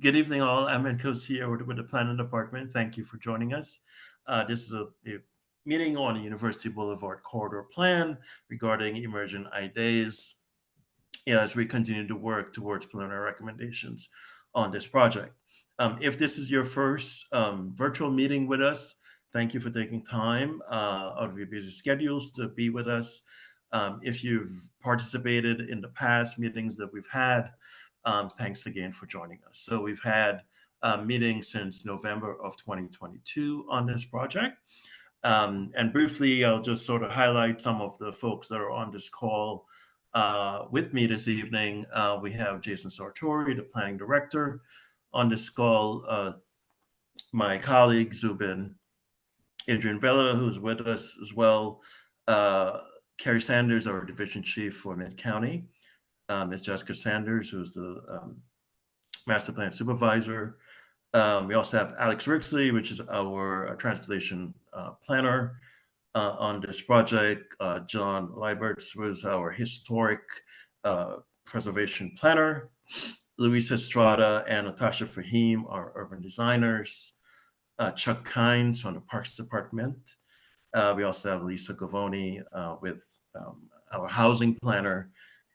Good evening, all. I'm Encos here with the Planning Department. Thank you for joining us. This is a meeting on the University Boulevard Corridor Plan regarding emerging ideas as we continue to work towards preliminary recommendations on this project. If this is your first virtual meeting with us, thank you for taking time out of your busy schedules to be with us. If you've participated in the past meetings that we've had, thanks again for joining us. So we've had meetings since November of 2022 on this project. And briefly, I'll just sort of highlight some of the folks that are on this call with me this evening. We have Jason Sartori, the planning director, on this call. My colleague Zubin Adrian Vela, who's with us as well. Carrie Sanders, our division chief for Mid-County. Ms. Jessica Sanders, who's the master plan supervisor. We also have Alex Rixley, which is our transportation planner on this project. John Leibertz was our historic preservation planner. Luis Estrada and Natasha Fahim are urban designers. Chuck Kynes from the Parks Department. We also have Lisa Gavoni with our housing planner,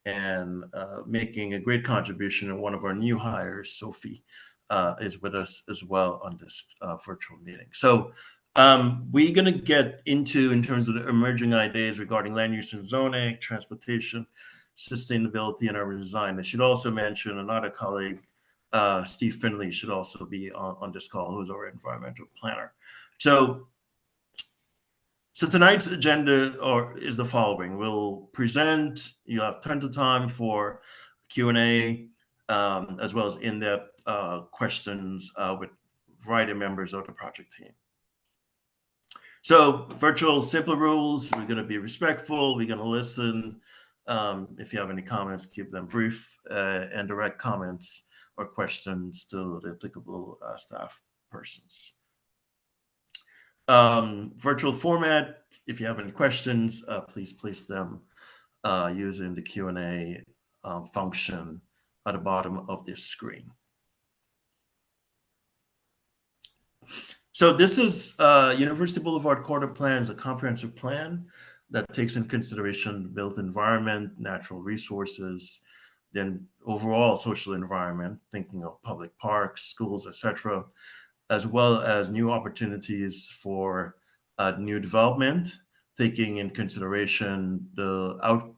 and making a great contribution. And one of our new hires, Sophie, is with us as well on this virtual meeting. So we're going to get into, in terms of the emerging ideas regarding land use and zoning, transportation, sustainability, and urban design. I should also mention another colleague, Steve Finley, should also be on this call, who's our environmental planner. So tonight's agenda is the following. We'll present, you have tons of time for Q&A, as well as in-depth questions with a variety of members of the project team. So virtual simple rules, we're gonna be respectful, we're gonna listen. If you have any comments, keep them brief and direct comments or questions to the applicable staff persons. Virtual format, if you have any questions, please place them using the Q&A function at the bottom of this screen. So this is University Boulevard Corridor Plan, is a comprehensive plan that takes into consideration the built environment, natural resources, then overall social environment, thinking of public parks, schools, etc., as well as new opportunities for new development, taking in consideration the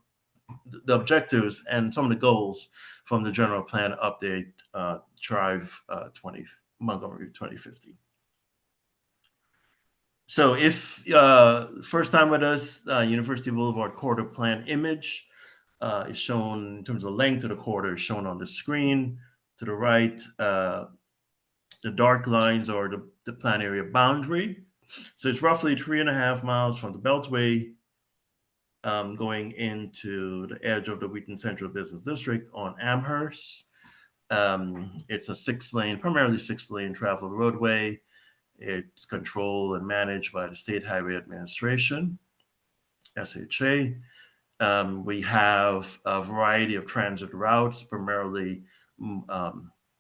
objectives and some of the goals from the general plan update, Drive Montgomery 2050. So if first time with us, University Boulevard Corridor Plan image is shown in terms of length of the corridor, is shown on the screen. To the right, the dark lines are the plan area boundary. So it's roughly 3.5 miles from the Beltway going into the edge of the Wheaton Central Business District on Amherst. It's a primarily six-lane travel roadway. It's controlled and managed by the State Highway Administration, SHA. We have a variety of transit routes, primarily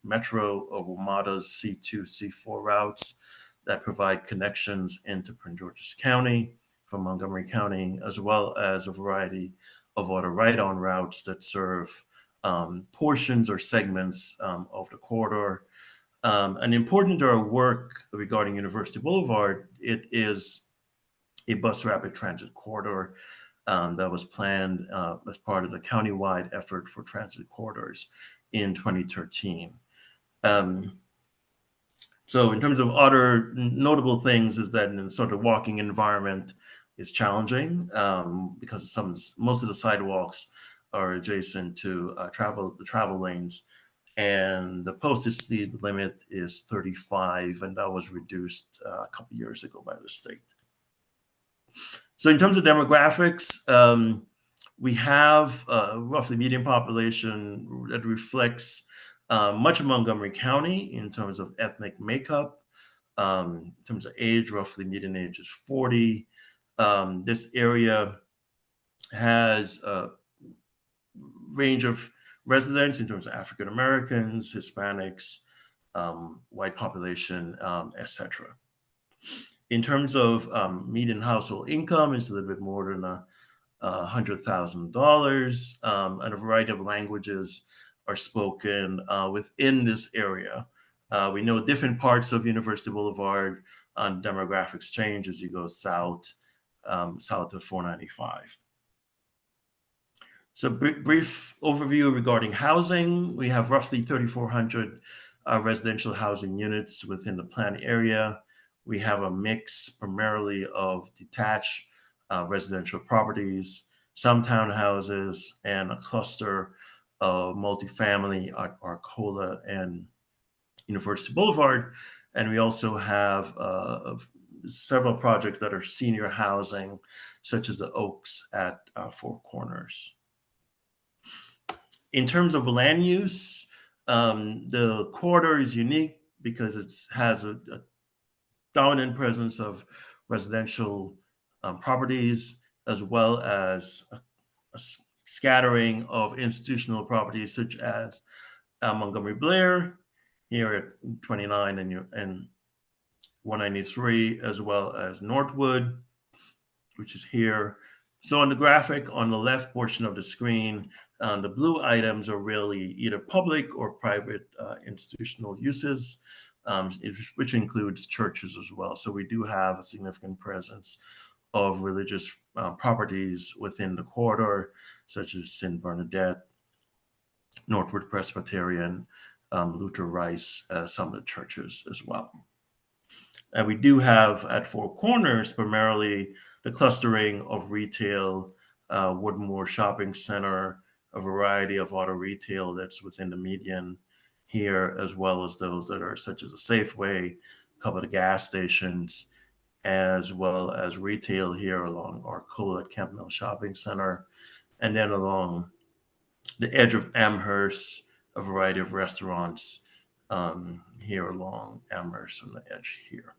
Metro or WMATA's C2, C4 routes that provide connections into Prince George's County from Montgomery County, as well as a variety of other ride-on routes that serve portions or segments of the corridor. And important to our work regarding University Boulevard, it is a bus rapid transit corridor that was planned as part of the countywide effort for transit corridors in 2013. So in terms of other notable things is that in sort of walking environment is challenging because most of the sidewalks are adjacent to the travel lanes, and the posted speed limit is 35, and that was reduced a couple years ago by the state. So in terms of demographics, we have roughly median population that reflects much of Montgomery County in terms of ethnic makeup. In terms of age, roughly median age is 40. This area has a range of residents in terms of African Americans, Hispanics, white population, etc. In terms of median household income, it's a little bit more than $100,000, and a variety of languages are spoken within this area. We know different parts of University Boulevard on demographics change as you go south, south of 495. So brief overview regarding housing. We have roughly 3,400 residential housing units within the planned area. We have a mix primarily of detached residential properties, some townhouses, and a cluster of multifamily at Arcola and University Boulevard. And we also have several projects that are senior housing, such as the Oaks at Four Corners. In terms of land use, the corridor is unique because it has a dominant presence of residential properties, as well as a scattering of institutional properties such as Montgomery Blair here at 29 and 193, as well as Northwood, which is here. So on the graphic on the left portion of the screen, the blue items are really either public or private institutional uses, which includes churches as well. So we do have a significant presence of religious properties within the corridor, such as St. Bernadette, Northwood Presbyterian, Luther Rice, some of the churches as well. And we do have at Four Corners primarily the clustering of retail, Woodmore Shopping Center, a variety of auto retail that's within the median here, as well as those that are such as a Safeway, a couple of gas stations, as well as retail here along Arcola at Camp Mill Shopping Center, and then along the edge of Amherst, a variety of restaurants here along Amherst on the edge here.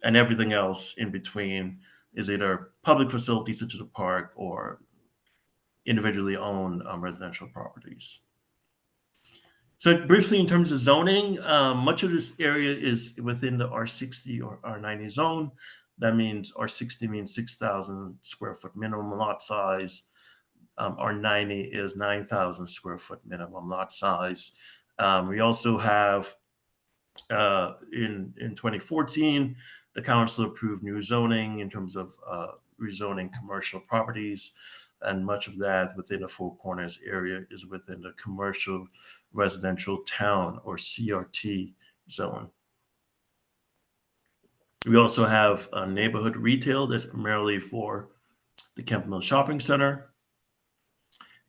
And everything else in between is either public facilities such as a park or individually owned residential properties. So briefly, in terms of zoning, much of this area is within the R60 or R90 zone. That means R60 means 6,000 square foot minimum lot size. R90 is 9,000 square foot minimum lot size. We also have, in 2014, the council approved new zoning in terms of rezoning commercial properties, and much of that within the Four Corners area is within the commercial residential town or CRT zone. We also have neighborhood retail that's primarily for the Camp Mill Shopping Center.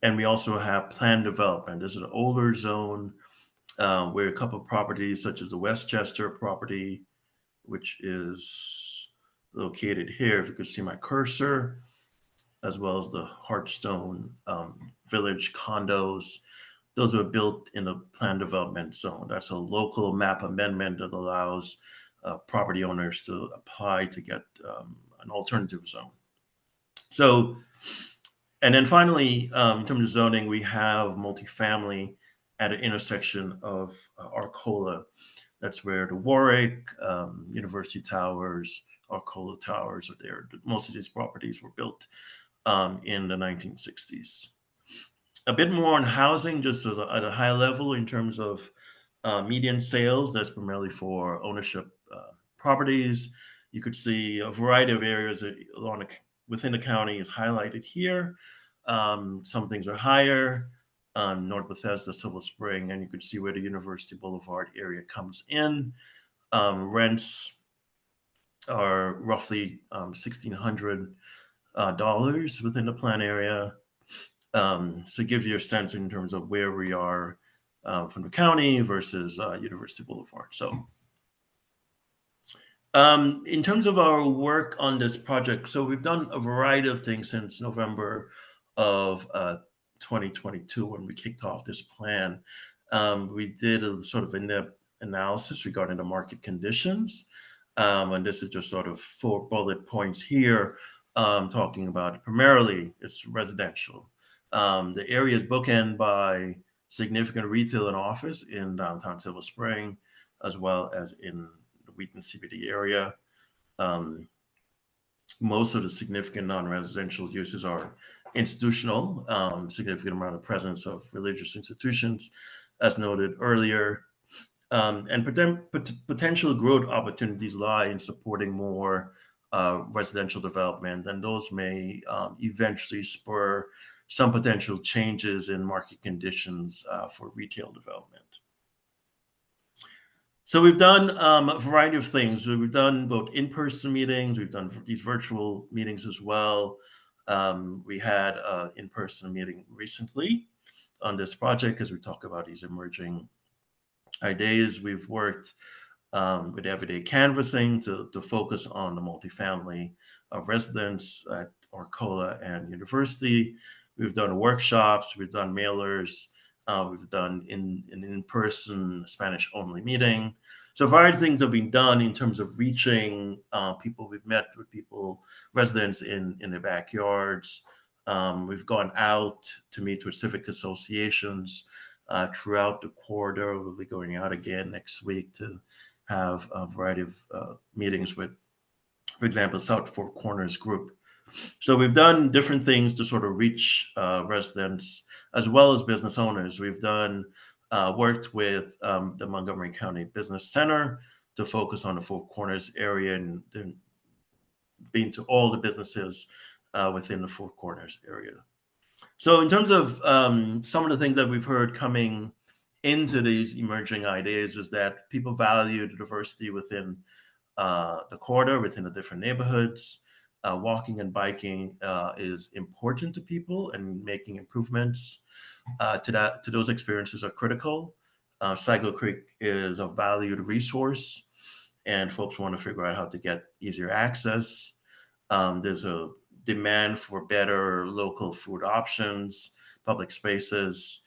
And we also have planned development. This is an older zone where a couple of properties such as the Westchester property, which is located here, if you could see my cursor, as well as the Hartstone Village condos. Those were built in the planned development zone. That's a local map amendment that allows property owners to apply to get an alternative zone. So, and then finally, in terms of zoning, we have multifamily at an intersection of Arcola. That's where the Warwick, University Towers, Arcola Towers are there. Most of these properties were built in the 1960s. A bit more on housing, just at a high level in terms of median sales. That's primarily for ownership properties. You could see a variety of areas within the county is highlighted here. Some things are higher, North Bethesda, Silver Spring, and you could see where the University Boulevard area comes in. Rents are roughly $1,600 within the plan area. So it gives you a sense in terms of where we are from the county versus University Boulevard. So in terms of our work on this project, so we've done a variety of things since November of 2022 when we kicked off this plan. We did a sort of in-depth analysis regarding the market conditions. And this is just sort of 4 bullet points here, talking about primarily it's residential. The area is bookended by significant retail and office in downtown Silver Spring. as well as in the Wheaton CBD area. Most of the significant non-residential uses are institutional, significant amount of presence of religious institutions, as noted earlier. And potential growth opportunities lie in supporting more residential development, and those may eventually spur some potential changes in market conditions for retail development. So we've done a variety of things. So we've done both in-person meetings, we've done these virtual meetings as well. We had an in-person meeting recently on this project because we talk about these emerging ideas. We've worked with everyday canvassing to focus on the multifamily residents at Arcola and University. We've done workshops, we've done mailers, we've done an in-person Spanish-only meeting. So a variety of things have been done in terms of reaching people. We've met with people, residents in their backyards. We've gone out to meet with civic associations throughout the corridor. We'll be going out again next week to have a variety of meetings with, for example, South Four Corners group. So we've done different things to sort of reach residents as well as business owners. We've done worked with the Montgomery County Business Center to focus on the Four Corners area and then been to all the businesses within the Four Corners area. So in terms of some of the things that we've heard coming into these emerging ideas is that people value the diversity within the corridor, within the different neighborhoods. Walking and biking is important to people, and making improvements to those experiences are critical. Sligo Creek is a valued resource, and folks want to figure out how to get easier access. There's a demand for better local food options, public spaces,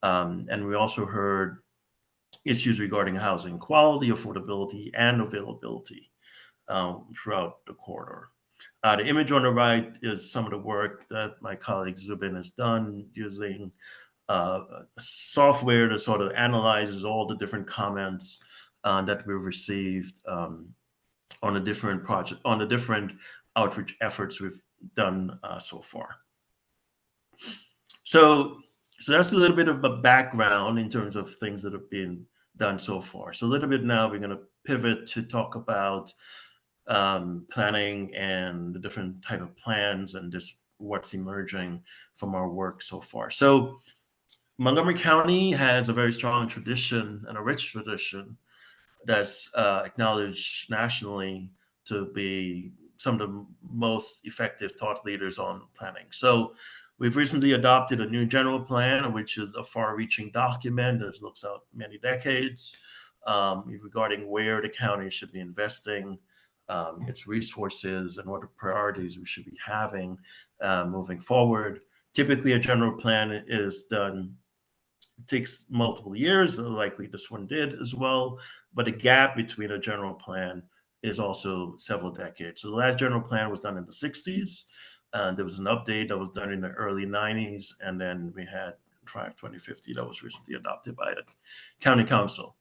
and we also heard issues regarding housing quality, affordability, and availability throughout the corridor. The image on the right is some of the work that my colleague Zubin has done using software that sort of analyzes all the different comments that we've received on the different project, on the different outreach efforts we've done so far. So that's a little bit of a background in terms of things that have been done so far. So a little bit now we're going to pivot to talk about planning and the different type of plans and just what's emerging from our work so far. So Montgomery County has a very strong tradition and a rich tradition that's acknowledged nationally to be some of the most effective thought leaders on planning. So we've recently adopted a new general plan, which is a far-reaching document that looks out many decades regarding where the county should be investing its resources and what the priorities we should be having moving forward. Typically, a general plan is done, it takes multiple years, likely this one did as well, but the gap between a general plan is also several decades. So the last general plan was done in the 60s. There was an update that was done in the early 90s, and then we had 2050 that was recently adopted by the county council.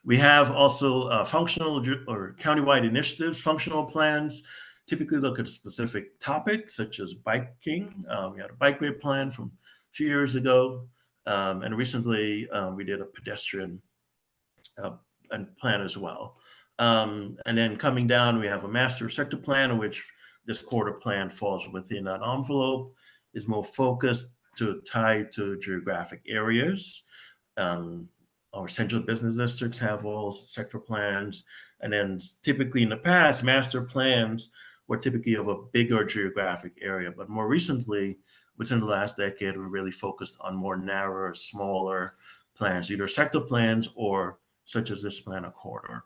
We have also functional or countywide initiatives. Functional plans typically look at specific topics such as biking. We had a bikeway plan from a few years ago, and recently we did a pedestrian plan as well. And then coming down, we have a master sector plan, which this corridor plan falls within that envelope, is more focused to tie to geographic areas. Our central business districts have all sector plans. And then typically in the past, master plans were typically of a bigger geographic area. But more recently, within the last decade, we really focused on more narrower, smaller plans, either sector plans or such as this plan, a corridor.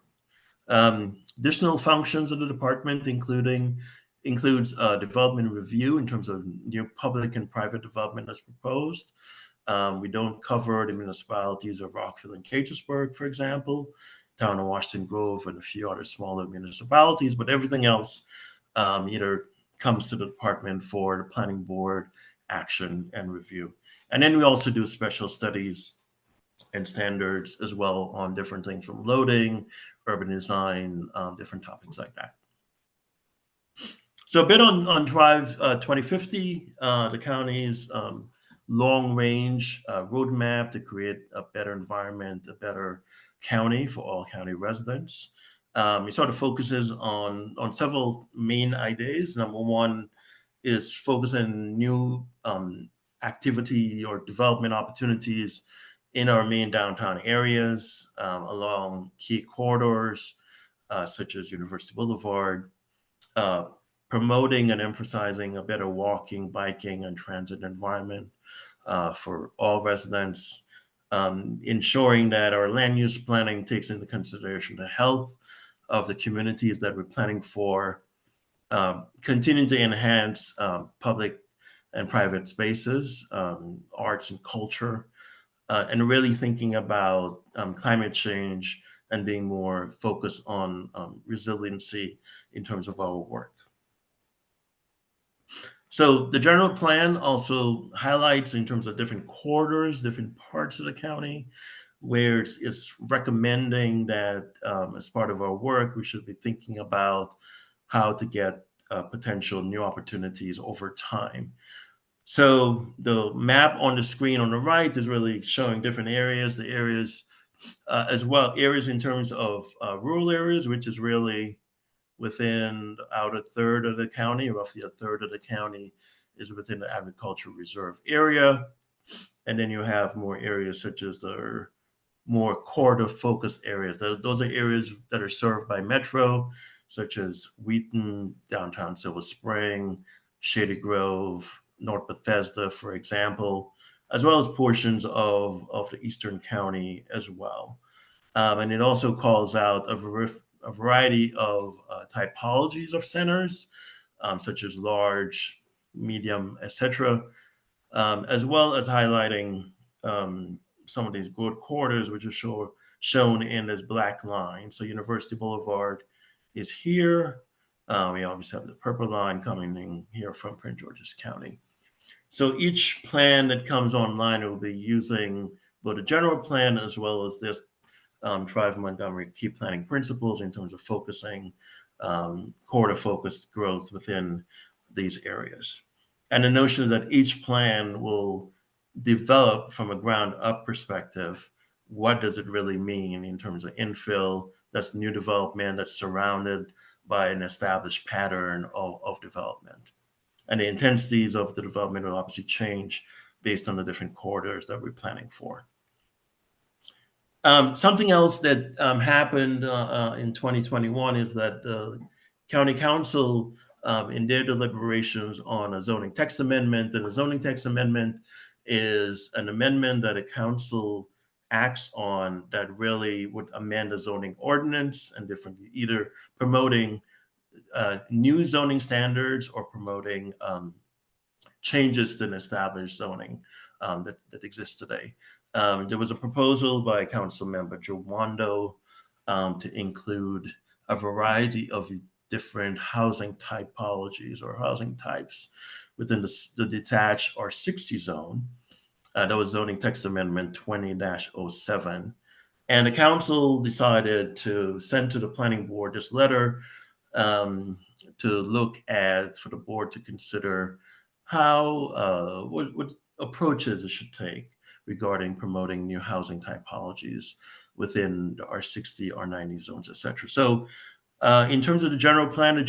Additional functions of the department includes development review in terms of new public and private development as proposed. We don't cover the municipalities of Rockville and Gaithersburg, for example, town of Washington Grove, and a few other smaller municipalities, but everything else either comes to the department for the planning board action and review. And then we also do special studies and standards as well on different things from loading, urban design, different topics like that. So a bit on Drive 2050, the county's long-range roadmap to create a better environment, a better county for all county residents. It sort of focuses on several main ideas. Number one is focusing new activity or development opportunities in our main downtown areas along key corridors such as University Boulevard, uh, promoting and emphasizing a better walking, biking, and transit environment for all residents, ensuring that our land use planning takes into consideration the health of the communities that we're planning for, continuing to enhance public and private spaces, arts and culture, and really thinking about climate change and being more focused on resiliency in terms of our work. So the general plan also highlights in terms of different corridors, different parts of the county, where it's recommending that as part of our work, we should be thinking about how to get potential new opportunities over time. So the map on the screen on the right is really showing different areas, the areas as well, areas in terms of rural areas, which is really within the outer third of the county. Roughly a third of the county is within the agricultural reserve area. And then you have more areas such as the more corridor focused areas. Those are areas that are served by Metro, such as Wheaton, downtown Silver Spring, Shady Grove, North Bethesda, for example, as well as portions of the Eastern County as well. And it also calls out a variety of typologies of centers, such as large, medium, etc., as well as highlighting some of these broad corridors, which are shown in this black line. So University Boulevard is here. We obviously have the purple line coming in here from Prince George's County. So each plan that comes online will be using both the general plan as well as this Drive Montgomery key planning principles in terms of focusing corridor-focused growth within these areas. And the notion is that each plan will develop from a ground-up perspective. What does it really mean in terms of infill? That's new development that's surrounded by an established pattern of development. And the intensities of the development will obviously change based on the different corridors that we're planning for. Something else that happened in 2021 is that the county council, in their deliberations on a zoning text amendment, and a zoning text amendment is an amendment that a council acts on that really would amend a zoning ordinance and differently, either promoting new zoning standards or promoting changes to an established zoning that exists today. There was a proposal by Council Member Joe Wando to include a variety of different housing typologies or housing types within the detached R60 zone. That was zoning text amendment 20-07. And the council decided to send to the planning board this letter to look at, for the board to consider how, what approaches it should take regarding promoting new housing typologies within the R60, R90 zones, et cetera. So in terms of the general plan,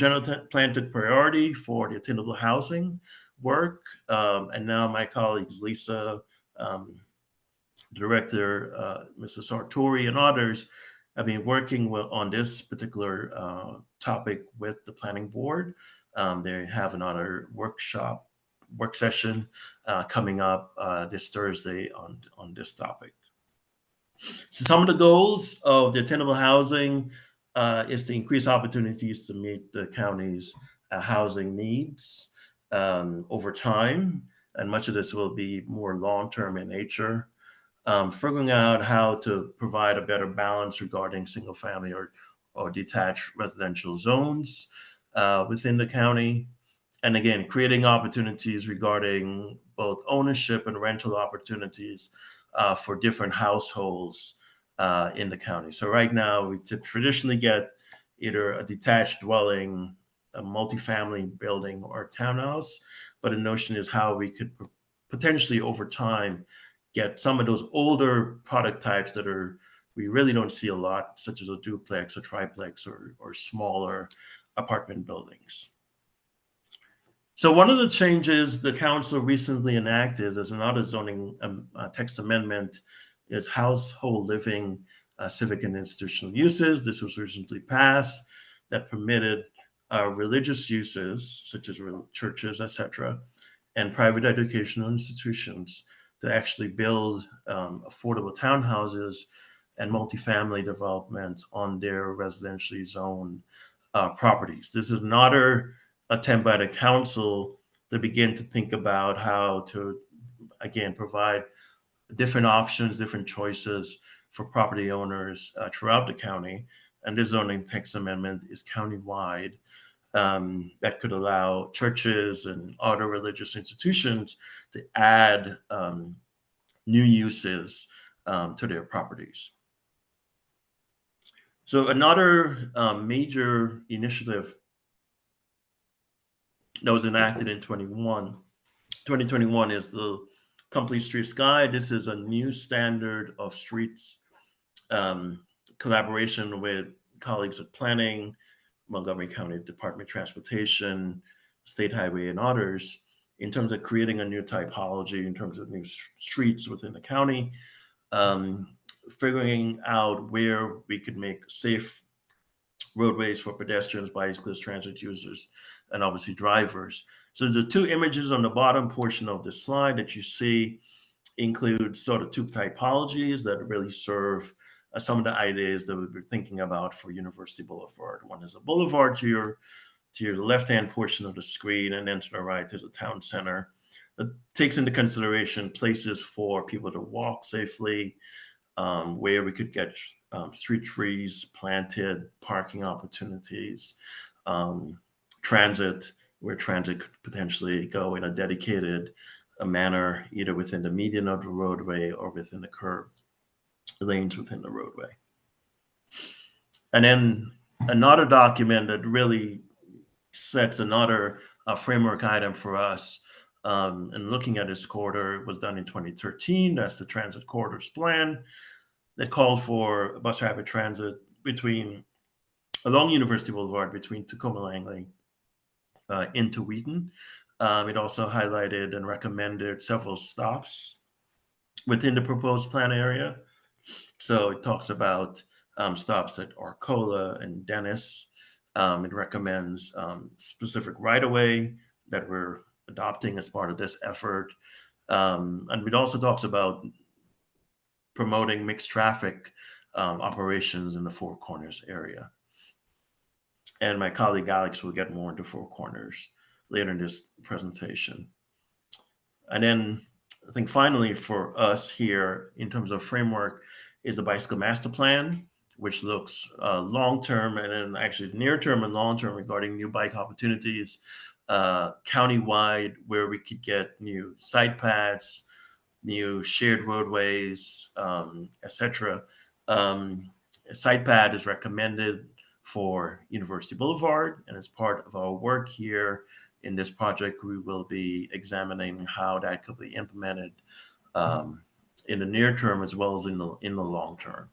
plan took priority for the attainable housing work. And now my colleagues, Lisa, Director, Mrs. Sartori, and others have been working on this particular topic with the planning board. They have another work session coming up this Thursday on this topic. So some of the goals of the attainable housing is to increase opportunities to meet the county's housing needs over time. And much of this will be more long-term in nature. Figuring out how to provide a better balance regarding single family or detached residential zones within the county. And again, creating opportunities regarding both ownership and rental opportunities for different households in the county. So right now, we traditionally get either a detached dwelling, a multifamily building, or a townhouse. But the notion is how we could potentially over time get some of those older product types that are we really don't see a lot, such as a duplex or triplex or smaller apartment buildings. So one of the changes the council recently enacted as another zoning text amendment is household living civic and institutional uses. This was recently passed that permitted religious uses such as churches, etc., and private educational institutions to actually build affordable townhouses and multifamily development on their residentially zoned properties. This is another attempt by the council to begin to think about how to, again, provide different options, different choices for property owners throughout the county. And this zoning text amendment is countywide. That could allow churches and other religious institutions to add new uses to their properties. So another major initiative that was enacted in 2021 is the Complete Streets Guide. This is a new standard of streets collaboration with colleagues at Planning, Montgomery County Department of Transportation, State Highway, and others in terms of creating a new typology in terms of new streets within the county, figuring out where we could make safe roadways for pedestrians, bicyclists, transit users, and obviously drivers. So the two images on the bottom portion of the slide that you see include sort of two typologies that really serve some of the ideas that we've been thinking about for University Boulevard. One is a boulevard to your left-hand portion of the screen, and then to the right is a town center that takes into consideration places for people to walk safely, where we could get street trees planted, parking opportunities, transit, where transit could potentially go in a dedicated manner, either within the median of the roadway or within the curb lanes within the roadway. And then another document that really sets another framework item for us, and looking at this corridor, was done in 2013. That's the Transit Corridors Plan that called for bus rapid transit along University Boulevard between Tacoma Langley into Wheaton. It also highlighted and recommended several stops within the proposed plan area. So it talks about stops at Arcola and Dennis. It recommends specific right-of-way that we're adopting as part of this effort. And it also talks about promoting mixed traffic operations in the Four Corners area. And my colleague Alex will get more into Four Corners later in this presentation. And then I think finally for us here in terms of framework is the Bicycle Master Plan, which looks long-term and then actually near-term and long-term regarding new bike opportunities countywide, where we could get new side paths, new shared roadways, etc. A side path is recommended for University Boulevard, and as part of our work here in this project, we will be examining how that could be implemented in the near term as well as in the long term.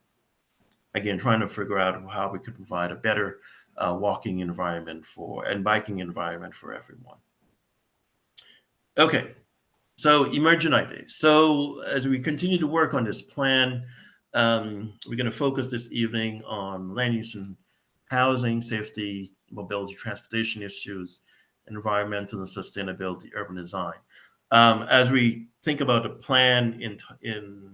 Again, trying to figure out how we could provide a better walking environment and biking environment for everyone. Okay, so emergent ideas. So as we continue to work on this plan, we're going to focus this evening on land use and housing, safety, mobility, transportation issues, environmental and sustainability, urban design. As we think about the plan in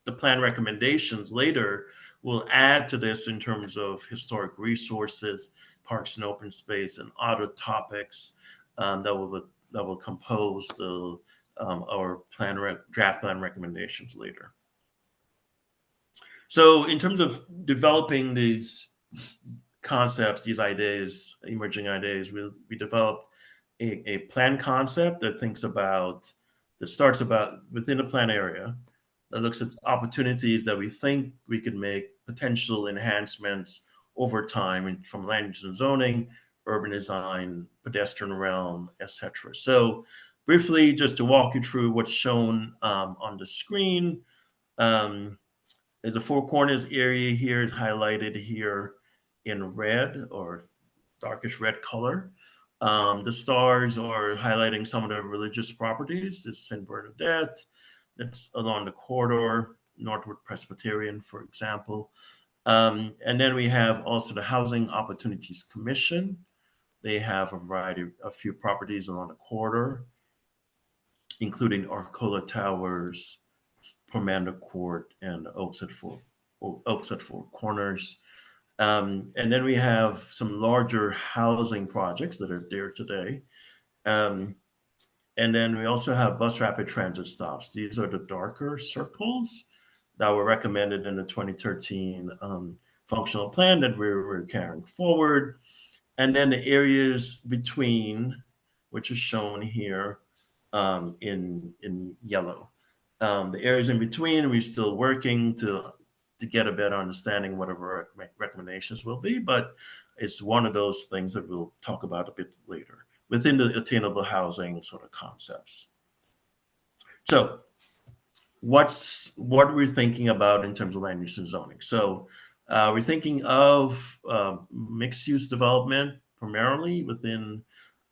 the plan recommendations later, we'll add to this in terms of historic resources, parks and open space, and other topics that will compose our draft plan recommendations later. So in terms of developing these concepts, these ideas, emerging ideas, we developed a plan concept that starts about within the plan area, that looks at opportunities that we think we could make potential enhancements over time from land use and zoning, urban design, pedestrian realm, etc. So briefly, just to walk you through what's shown on the screen, um, there's a Four Corners area here is highlighted here in red or darkish red color. The stars are highlighting some of the religious properties. It's St. Bernadette, that's along the corridor, Northwood Presbyterian, for example. And then we have also the Housing Opportunities Commission. They have a few properties along the corridor, including Arcola Towers, Pomander Court, and Oaks at Four Corners. And then we have some larger housing projects that are there today. Um, and then we also have bus rapid transit stops. These are the darker circles that were recommended in the 2013 functional plan that we're carrying forward. And then the areas between, which is shown here in yellow. The areas in between, we're still working to get a better understanding what our recommendations will be, but it's one of those things that we'll talk about a bit later within the attainable housing sort of concepts. So what we're thinking about in terms of land use and zoning. So we're thinking of mixed use development primarily within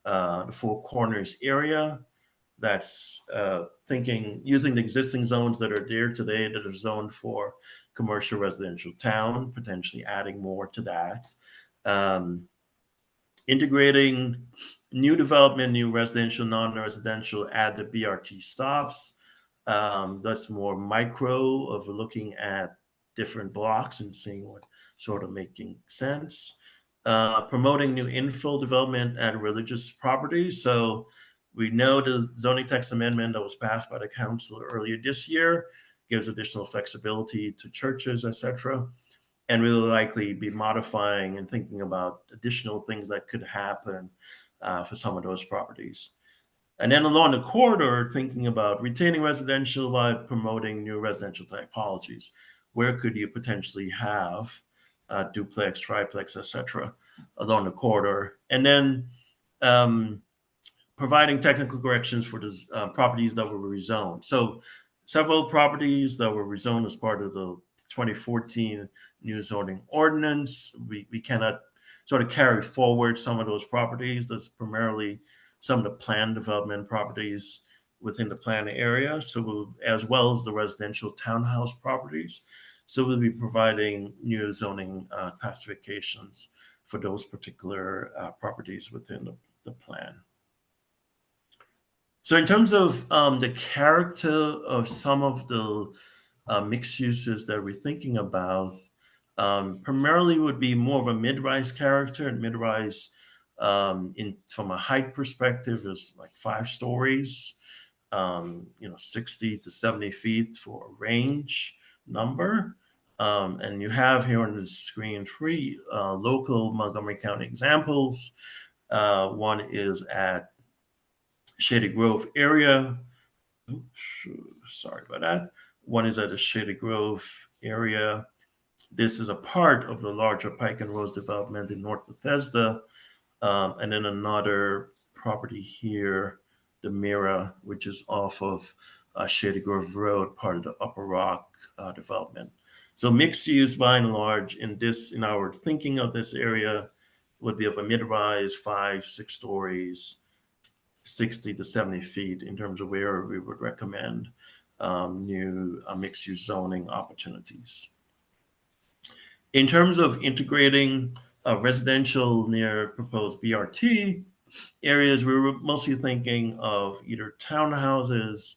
the Four Corners area. That's using the existing zones that are there today that are zoned for commercial residential town, potentially adding more to that. Integrating new development, new residential, non-residential, add the BRT stops. That's more micro of looking at different blocks and seeing what sort of making sense. Promoting new infill development at religious properties. So we know the zoning text amendment that was passed by the council earlier this year gives additional flexibility to churches, etc. And we'll likely be modifying and thinking about additional things that could happen for some of those properties. And then along the corridor, thinking about retaining residential while promoting new residential typologies. Where could you potentially have duplex, triplex, etc. along the corridor? And then providing technical corrections for the properties that were rezoned. So several properties that were rezoned as part of the 2014 new zoning ordinance. We cannot sort of carry forward some of those properties. That's primarily some of the planned development properties within the planned area, so as well as the residential townhouse properties. So we'll be providing new zoning classifications for those particular properties within the plan. So in terms of the character of some of the mixed uses that we're thinking about, primarily would be more of a mid-rise character, and mid-rise from a height perspective is like 5 stories, 60 to 70 feet for a range number. And you have here on the screen 3 local Montgomery County examples. One is at Shady Grove area. Oops, sorry about that. One is at the Shady Grove area. This is a part of the larger Pike and Rose development in North Bethesda. And then another property here, the Mira, which is off of Shady Grove Road, part of the Upper Rock development. So mixed use by and large in our thinking of this area would be of a mid-rise, 5, 6 stories, 60 to 70 feet in terms of where we would recommend new mixed use zoning opportunities. In terms of integrating residential near proposed BRT areas, we were mostly thinking of either townhouses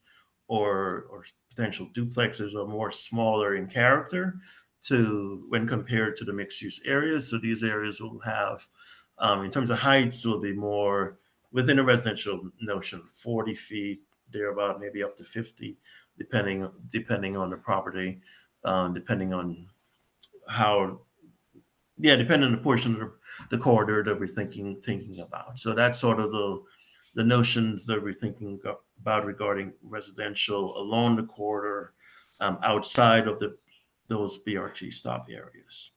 or potential duplexes or more smaller in character when compared to the mixed use areas. So these areas will have, in terms of heights, will be more within a residential notion, 40 feet, thereabout, maybe up to 50, depending on the property, depending on depending on the portion of the corridor that we're thinking about. So that's sort of the notions that we're thinking about regarding residential along the corridor, outside of those BRT stop areas.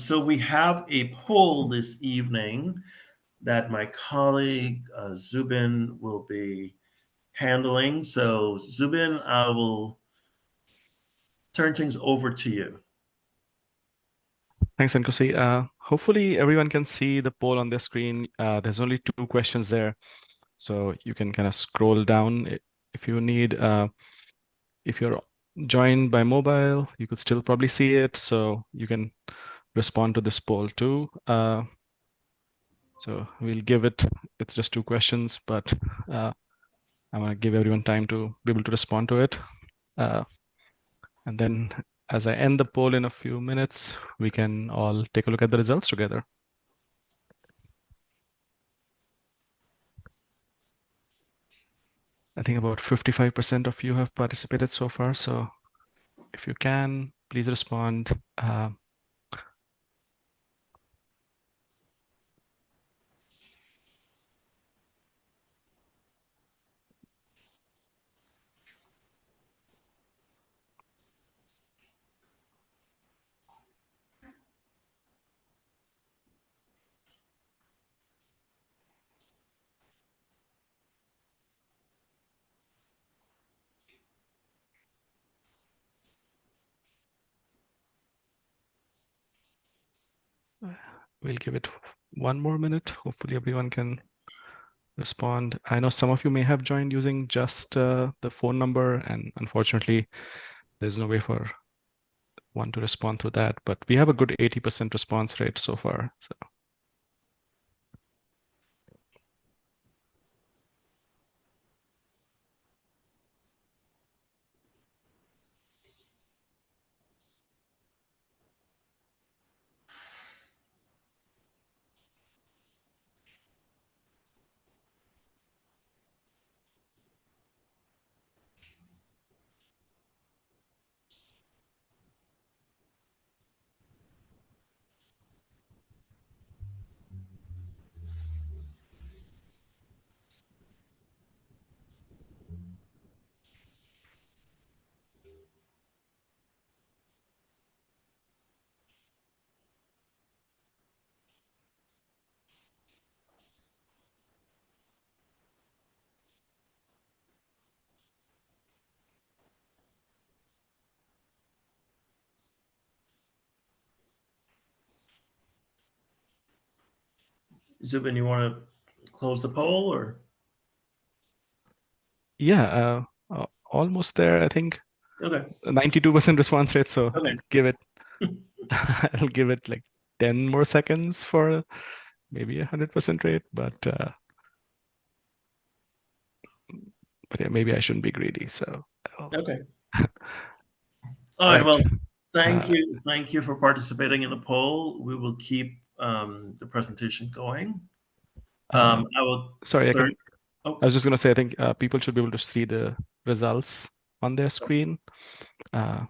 So we have a poll this evening that my colleague Zubin will be handling. So Zubin, I will turn things over to you. Thanks, Nkosi. Hopefully everyone can see the poll on their screen. There's only 2 questions there, so you can kind of scroll down if you need. If you're joined by mobile, you could still probably see it, so you can respond to this poll too. So we'll give it's just 2 questions, but I want to give everyone time to be able to respond to it. And then as I end the poll in a few minutes, we can all take a look at the results together. I think about 55% of you have participated so far. So if you can, please respond. We'll give it 1 more minute. Hopefully everyone can respond. I know some of you may have joined using just the phone number, and unfortunately, there's no way for one to respond through that, but we have a good 80% response rate so far. So. Zubin, you want to close the poll or? Yeah, almost there. I think Okay. 92% response rate. So Okay. I'll give it like 10 more seconds for maybe 100% rate, but yeah, maybe I shouldn't be greedy. So Okay. All right. right. Well, thank you. Thank you for participating in the poll. We will keep the presentation going. I will Sorry, third. I Oh, was just going to say, I think people should be able to see the results on their screen. All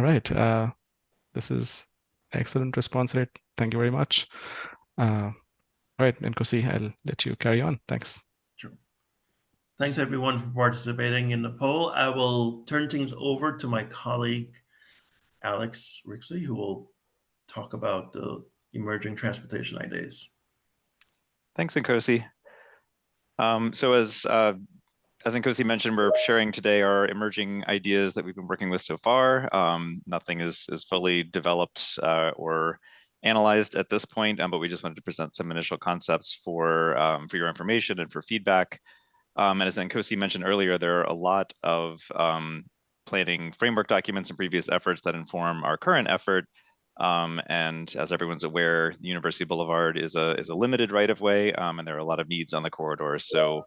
right. This is excellent response rate. Thank you very much. All right, Nkosi, I'll let you carry on. Thanks. sure. Thanks everyone for participating in the poll. I will turn things over to my colleague Alex Rixley, who will talk about the emerging transportation ideas. Thanks, Nkosi. So as Nkosi mentioned, we're sharing today our emerging ideas that we've been working with so far. Nothing is fully developed or analyzed at this point, but we just wanted to present some initial concepts for your information and for feedback. And as Nkosi mentioned earlier, there are a lot of planning framework documents and previous efforts that inform our current effort. And as everyone's aware, the University Boulevard is a limited right-of-way, and there are a lot of needs on the corridor. So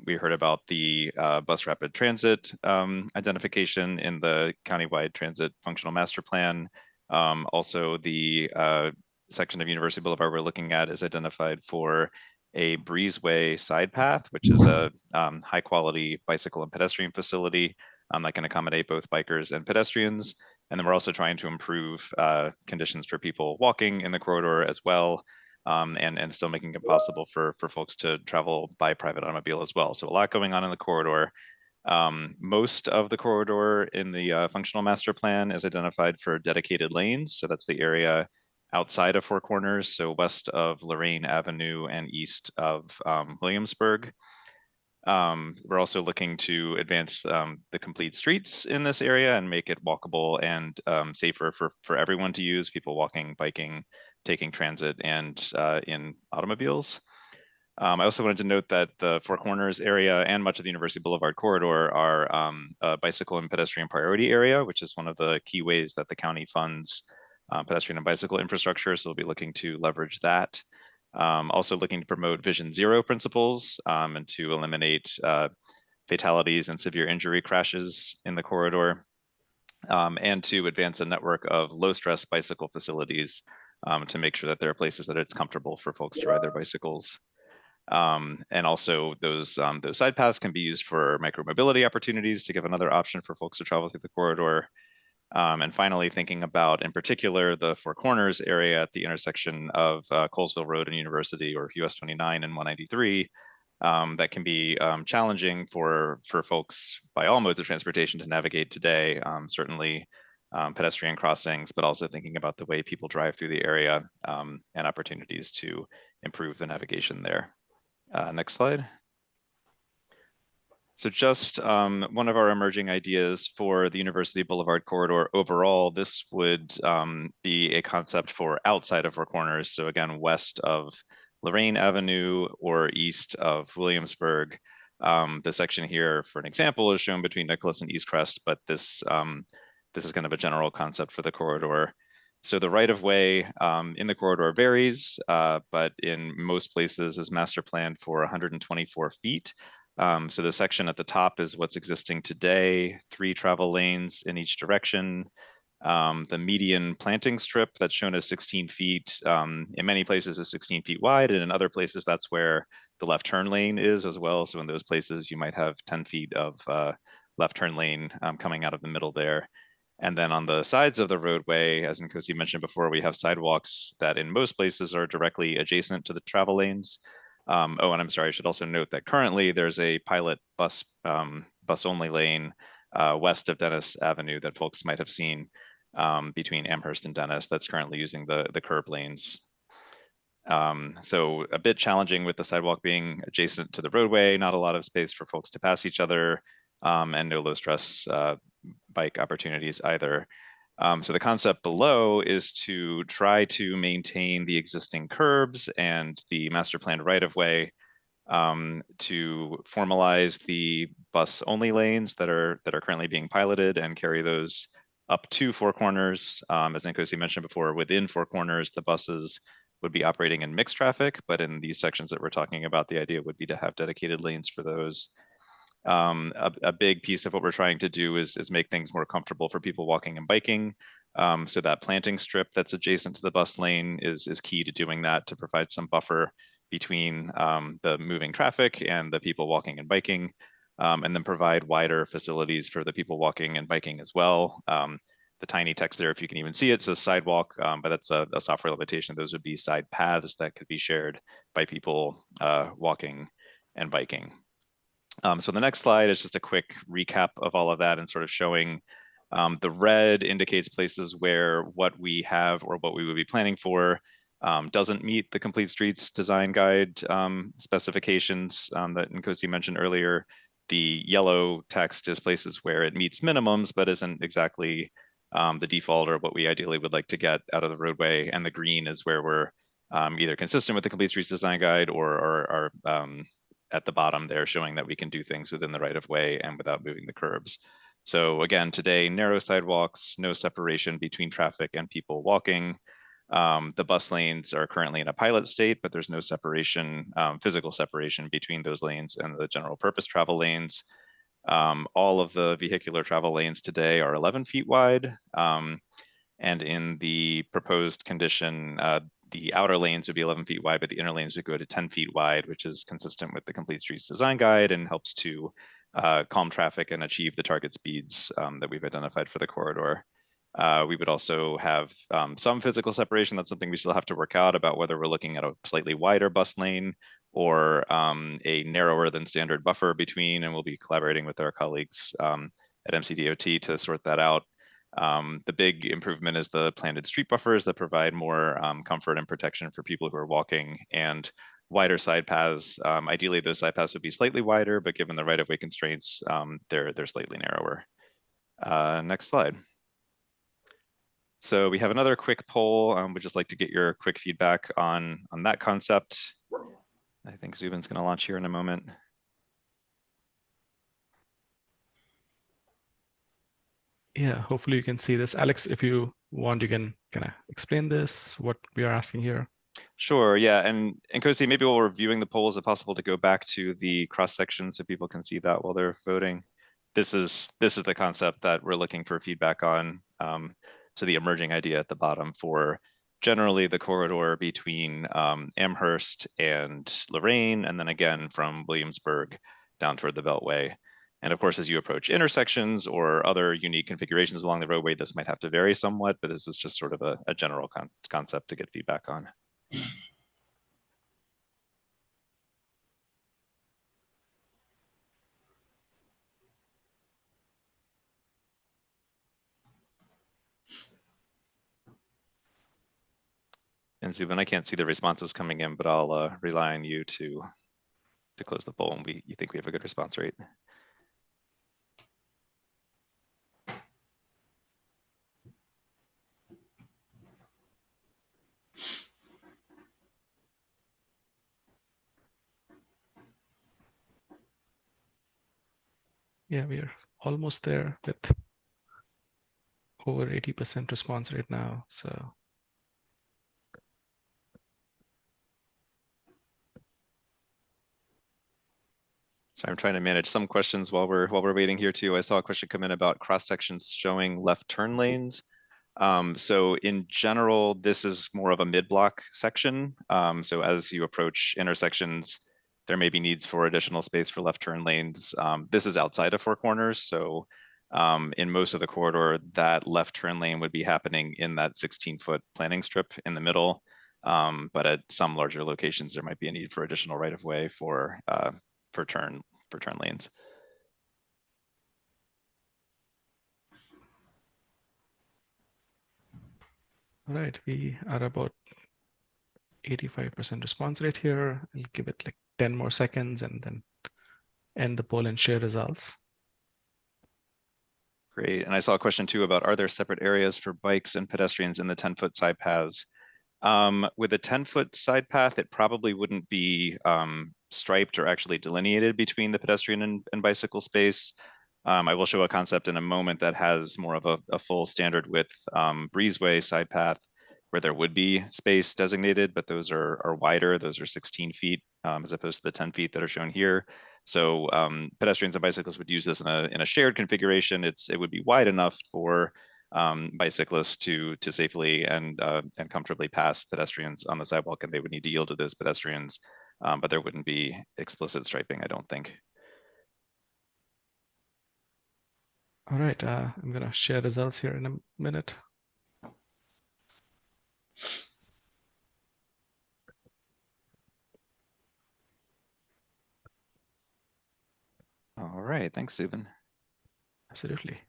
we heard about the bus rapid transit identification in the Countywide Transit Functional Master Plan. Also, the section of University Boulevard we're looking at is identified for a breezeway side path, which is a high quality bicycle and pedestrian facility that can accommodate both bikers and pedestrians. And then we're also trying to improve conditions for people walking in the corridor as well, and still making it possible for folks to travel by private automobile as well. So a lot going on in the corridor. Most of the corridor in the functional master plan is identified for dedicated lanes. So that's the area outside of Four Corners, so west of Lorraine Avenue and east of Williamsburg. We're also looking to advance the complete streets in this area and make it walkable and safer for everyone to use, people walking, biking, taking transit, and in automobiles. I also wanted to note that the Four Corners area and much of the University Boulevard corridor are a bicycle and pedestrian priority area, which is one of the key ways that the county funds pedestrian and bicycle infrastructure. So we'll be looking to leverage that. Also looking to promote Vision Zero principles and to eliminate fatalities and severe injury crashes in the corridor, and to advance a network of low stress bicycle facilities to make sure that there are places that it's comfortable for folks to ride their bicycles. And also those side paths can be used for micromobility opportunities to give another option for folks to travel through the corridor. And finally, thinking about, in particular, the Four Corners area at the intersection of Colesville Road and University, or US 29 and 193, that can be challenging for folks by all modes of transportation to navigate today. Certainly pedestrian crossings, but also thinking about the way people drive through the area and opportunities to improve the navigation there. Next slide. So just one of our emerging ideas for the University Boulevard corridor overall, this would be a concept for outside of Four Corners. So again, west of Lorraine Avenue or east of Williamsburg. The section here, for an example, is shown between Nicholas and East Crest, but this is kind of a general concept for the corridor. So the right-of-way in the corridor varies, but in most places is master planned for 124 feet. So the section at the top is what's existing today, 3 travel lanes in each direction. The median planting strip that's shown as 16 feet, in many places is 16 feet wide, and in other places that's where the left turn lane is as well. So in those places you might have 10 feet of left turn lane coming out of the middle there. And then on the sides of the roadway, as Nkosi mentioned before, we have sidewalks that in most places are directly adjacent to the travel lanes. Oh, and I'm sorry, I should also note that currently there's a pilot bus only lane west of Dennis Avenue that folks might have seen between Amherst and Dennis that's currently using the curb lanes. So a bit challenging with the sidewalk being adjacent to the roadway, not a lot of space for folks to pass each other, and no low stress bike opportunities either. So the concept below is to try to maintain the existing curbs and the master planned right-of-way to formalize the bus-only lanes that are currently being piloted and carry those up to Four Corners. As Nkosi mentioned before, within Four Corners, the buses would be operating in mixed traffic, but in these sections that we're talking about, the idea would be to have dedicated lanes for those. A big piece of what we're trying to do is make things more comfortable for people walking and biking. So that planting strip that's adjacent to the bus lane is key to doing that, to provide some buffer between the moving traffic and the people walking and biking, and then provide wider facilities for the people walking and biking as well. The tiny text there, if you can even see it, says sidewalk, but that's a software limitation. Those would be side paths that could be shared by people walking and biking. So the next slide is just a quick recap of all of that and sort of showing the red indicates places where what we have or what we would be planning for doesn't meet the Complete Streets Design Guide specifications that Nkosi mentioned earlier. The yellow text is places where it meets minimums, but isn't exactly the default or what we ideally would like to get out of the roadway. And the green is where we're either consistent with the Complete Streets Design Guide or are at the bottom there, showing that we can do things within the right of way and without moving the curbs. So again, today, narrow sidewalks, no separation between traffic and people walking. The bus lanes are currently in a pilot state, but there's no separation, physical separation between those lanes and the general purpose travel lanes. All of the vehicular travel lanes today are 11 feet wide. And in the proposed condition, the outer lanes would be 11 feet wide, but the inner lanes would go to 10 feet wide, which is consistent with the Complete Streets Design Guide and helps to calm traffic and achieve the target speeds that we've identified for the corridor. We would also have some physical separation. That's something we still have to work out about whether we're looking at a slightly wider bus lane or a narrower than standard buffer between, and we'll be collaborating with our colleagues at MCDOT to sort that out. The big improvement is the planted street buffers that provide more comfort and protection for people who are walking, and wider side paths. Ideally, those side paths would be slightly wider, but given the right-of-way constraints, they're slightly narrower. Next slide. So we have another quick poll. We'd just like to get your quick feedback on that concept. I think Zubin's going to launch here in a moment. Yeah, hopefully you can see this. Alex, if you want, you can kind of explain this, what we are asking here. Sure, yeah, and Kosi, maybe while we're reviewing the poll, is it possible to go back to the cross section so people can see that while they're voting? This is the concept that we're looking for feedback on. So the emerging idea at the bottom for generally the corridor between Amherst and Lorraine, and then again from Williamsburg down toward the Beltway. And of course, as you approach intersections or other unique configurations along the roadway, this might have to vary somewhat, but this is just sort of a general concept to get feedback on. And Zubin, I can't see the responses coming in, but I'll rely on you to close the poll, and you think we have a good response rate. Yeah, we are almost there with over 80% response rate now. So I'm trying to manage some questions while we're waiting here too. I saw a question come in about cross sections showing left turn lanes. So in general, this is more of a mid-block section. So as you approach intersections, there may be needs for additional space for left turn lanes. This is outside of Four Corners. So in most of the corridor, that left turn lane would be happening in that 16-foot planning strip in the middle. But at some larger locations, there might be a need for additional right-of-way for turn lanes. all right, we are about 85% response rate here. I'll give it like 10 more seconds and then end the poll and share results. Great. And I saw a question too about, are there separate areas for bikes and pedestrians in the 10-foot side paths? With a 10-foot side path, it probably wouldn't be striped or actually delineated between the pedestrian and bicycle space. I will show a concept in a moment that has more of a full standard width breezeway side path where there would be space designated, but those are wider. Those are 16 feet as opposed to the 10 feet that are shown here. So pedestrians and bicyclists would use this in a shared configuration. It would be wide enough for bicyclists to safely and comfortably pass pedestrians on the sidewalk, and they would need to yield to those pedestrians, but there wouldn't be explicit striping, I don't think. All right, I'm gonna share results here in a minute. All right, thanks, Zubin. Absolutely.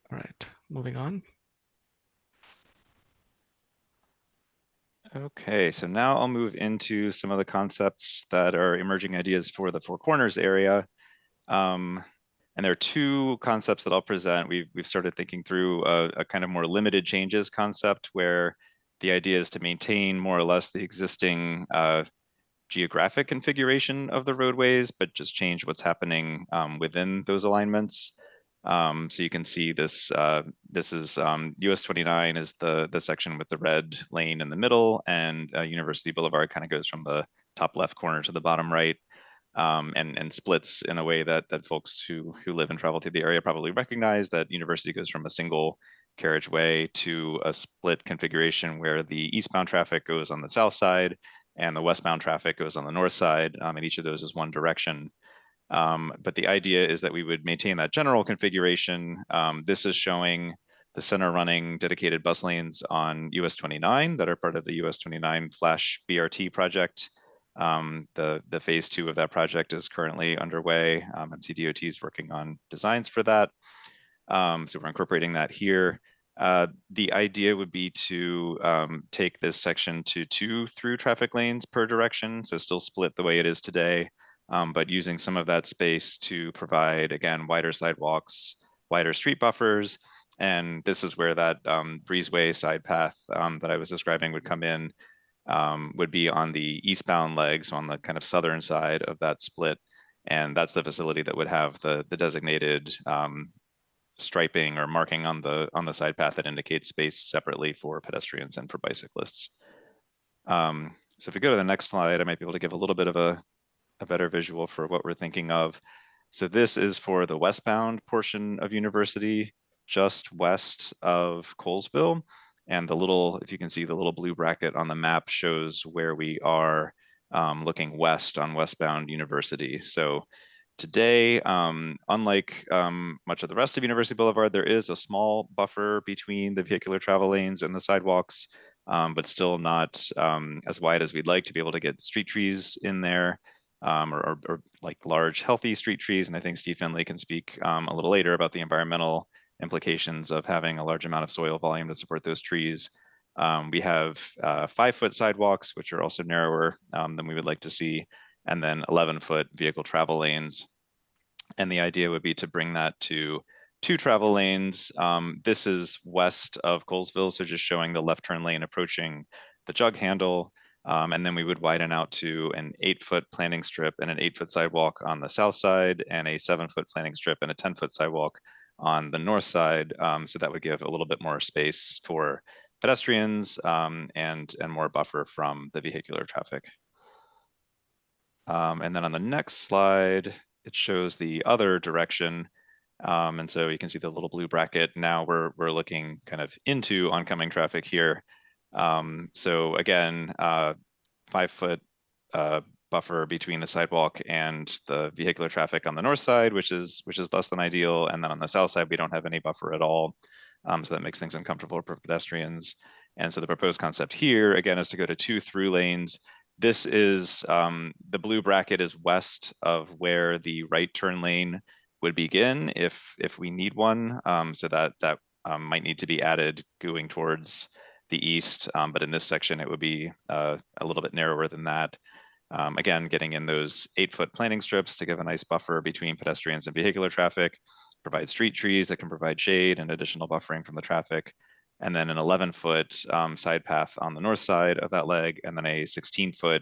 All right, moving on. Okay, so now I'll move into some of the concepts that are emerging ideas for the Four Corners area. And there are two concepts that I'll present. We've started thinking through a kind of more limited changes concept where the idea is to maintain more or less the existing geographic configuration of the roadways, but just change what's happening within those alignments. So you can see this. This is US 29 is the section with the red lane in the middle, and University Boulevard kind of goes from the top left corner to the bottom right, and splits in a way that folks who live and travel through the area probably recognize. That University goes from a single carriageway to a split configuration where the eastbound traffic goes on the south side and the westbound traffic goes on the north side, and each of those is one direction. But the idea is that we would maintain that general configuration. This is showing the center running dedicated bus lanes on US 29 that are part of the US 29 Flash BRT project. The phase 2 of that project is currently underway. MCDOT is working on designs for that. So we're incorporating that here. The idea would be to take this section to 2 through traffic lanes per direction, so still split the way it is today, but using some of that space to provide, again, wider sidewalks, wider street buffers, and this is where that breezeway side path that I was describing would come in, would be on the eastbound legs on the kind of southern side of that split, and that's the facility that would have the designated striping or marking on the side path that indicates space separately for pedestrians and for bicyclists. So if we go to the next slide, I might be able to give a little bit of a better visual for what we're thinking of. So this is for the westbound portion of University, just west of Colesville. And the little, if you can see the little blue bracket on the map shows where we are looking west on westbound University. So today, unlike much of the rest of University Boulevard, there is a small buffer between the vehicular travel lanes and the sidewalks, but still not as wide as we'd like to be able to get street trees in there, or like large healthy street trees. And I think Steve Finley can speak a little later about the environmental implications of having a large amount of soil volume to support those trees. We have 5-foot sidewalks, which are also narrower than we would like to see, and then 11-foot vehicle travel lanes. And the idea would be to bring that to 2 travel lanes. This is west of Colesville, so just showing the left turn lane approaching the jug handle. And then we would widen out to an 8-foot planting strip and an 8-foot sidewalk on the south side, and a 7-foot planting strip and a 10-foot sidewalk on the north side. So that would give a little bit more space for pedestrians and more buffer from the vehicular traffic. And then on the next slide, it shows the other direction. And so you can see the little blue bracket. Now we're looking kind of into oncoming traffic here. So again, 5-foot buffer between the sidewalk and the vehicular traffic on the north side, which is less than ideal. And then on the south side, we don't have any buffer at all. So that makes things uncomfortable for pedestrians. And so the proposed concept here, again, is to go to 2 through lanes. This is, the blue bracket is west of where the right turn lane would begin if we need one. So that might need to be added going towards the east. But in this section, it would be a little bit narrower than that. Again, getting in those 8-foot planting strips to give a nice buffer between pedestrians and vehicular traffic, provide street trees that can provide shade and additional buffering from the traffic, and then an 11-foot side path on the north side of that leg, and then a 16-foot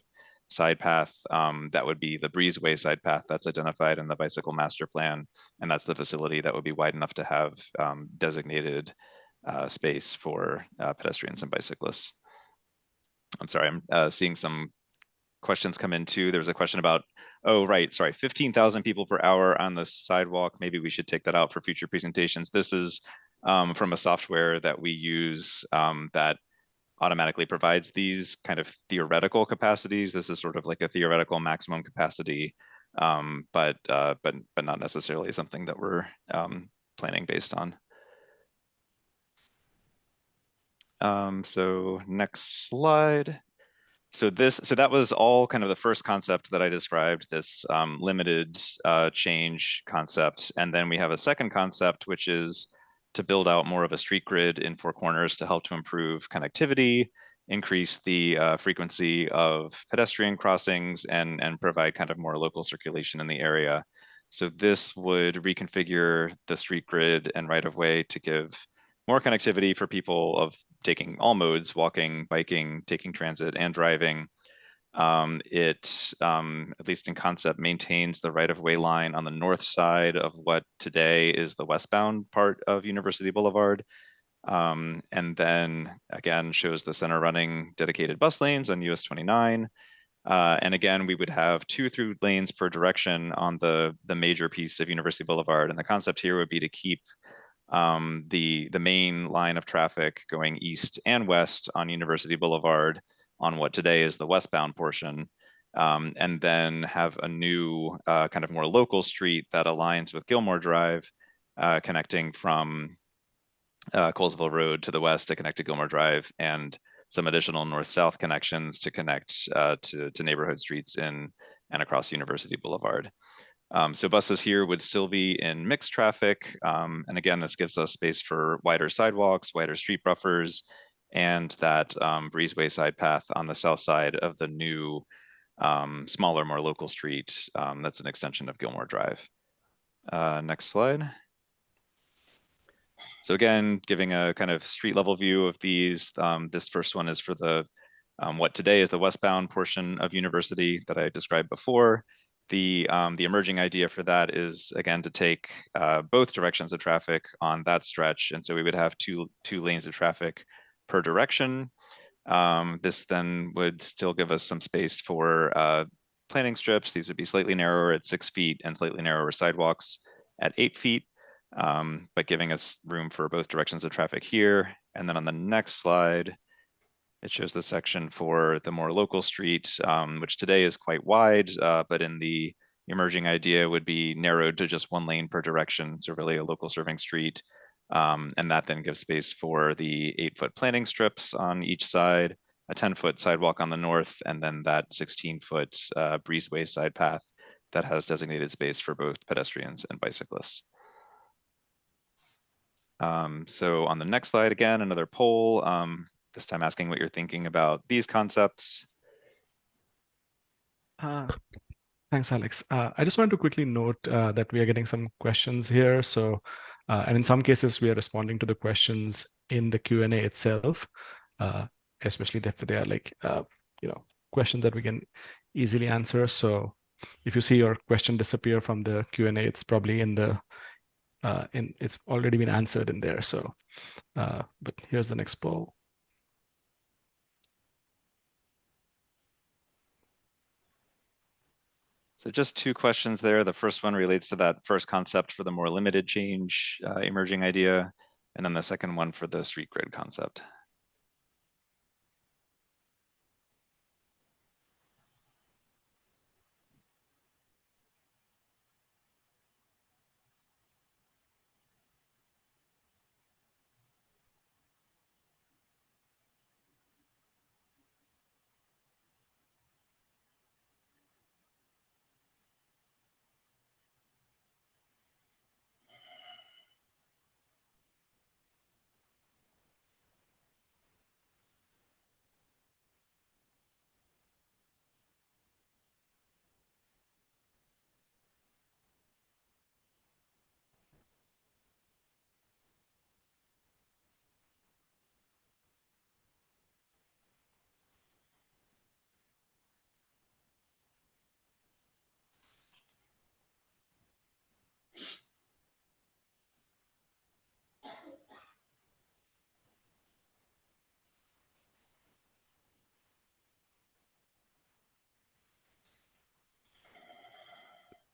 side path that would be the breezeway side path that's identified in the bicycle master plan, and that's the facility that would be wide enough to have designated space for pedestrians and bicyclists. I'm sorry, I'm seeing some questions come in too. There was a question about, oh, right, sorry, 15,000 people per hour on the sidewalk. Maybe we should take that out for future presentations. This is from a software that we use that automatically provides these kind of theoretical capacities. This is sort of like a theoretical maximum capacity, but not necessarily something that we're planning based on. So next slide. So that was all kind of the first concept that I described, this limited change concept. And then we have a second concept, which is to build out more of a street grid in 4 corners to help to improve connectivity, increase the frequency of pedestrian crossings, and provide kind of more local circulation in the area. So this would reconfigure the street grid and right-of-way to give more connectivity for people of taking all modes, walking, biking, taking transit, and driving. It, at least in concept, maintains the right-of-way line on the north side of what today is the westbound part of University Boulevard. And then, again, shows the center running dedicated bus lanes on US 29. And again, we would have 2 through lanes per direction on the major piece of University Boulevard. And the concept here would be to keep the main line of traffic going east and west on University Boulevard on what today is the westbound portion, and then have a new kind of more local street that aligns with Gilmore Drive, connecting from Colesville Road to the west to connect to Gilmore Drive, and some additional north-south connections to connect to neighborhood streets in and across University Boulevard. So buses here would still be in mixed traffic. And again, this gives us space for wider sidewalks, wider street buffers, and that breezeway side path on the south side of the new smaller, more local street that's an extension of Gilmore Drive. Next slide. So again, giving a kind of street level view of these. This first one is for the what today is the westbound portion of University that I described before. The emerging idea for that is, again, to take both directions of traffic on that stretch. And so we would have two lanes of traffic per direction. This then would still give us some space for planting strips. These would be slightly narrower at 6 feet and slightly narrower sidewalks at 8 feet, but giving us room for both directions of traffic here. And then on the next slide, it shows the section for the more local street, which today is quite wide, but in the emerging idea would be narrowed to just 1 lane per direction. So really a local serving street. And that then gives space for the 8-foot planting strips on each side, a 10-foot sidewalk on the north, and then that 16-foot breezeway side path that has designated space for both pedestrians and bicyclists. So on the next slide, again, another poll, this time asking what you're thinking about these concepts. Thanks, Alex. I just want to quickly note that we are getting some questions here. So, and in some cases, we are responding to the questions in the Q&A itself, especially if they are like, questions that we can easily answer. So if you see your question disappear from the Q&A, it's probably in the, it's already been answered in there. So, but here's the next poll. So just 2 questions there. The first one relates to that first concept for the more limited change emerging idea, and then the second one for the street grid concept.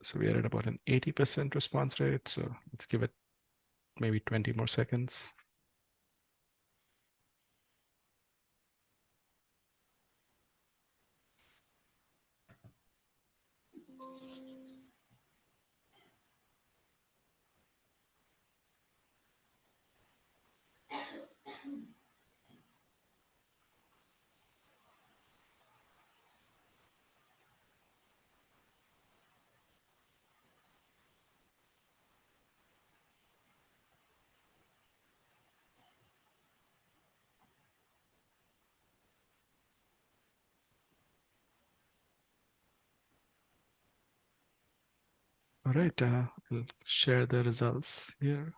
So we are at about an 80% response rate. So let's give it maybe 20 more seconds. All right, I'll share the results here.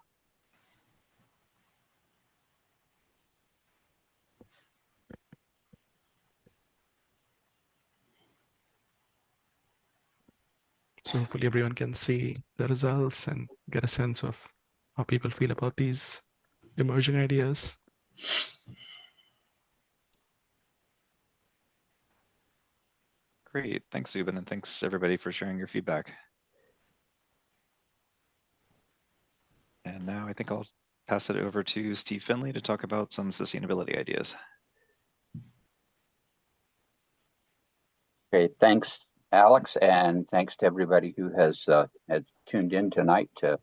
So hopefully everyone can see the results and get a sense of how people feel about these emerging ideas. Great, thanks Zubin, and thanks everybody for sharing your feedback. And now I think I'll pass it over to Steve Finley to talk about some sustainability ideas. Okay, thanks, Alex, and thanks to everybody who has tuned in tonight to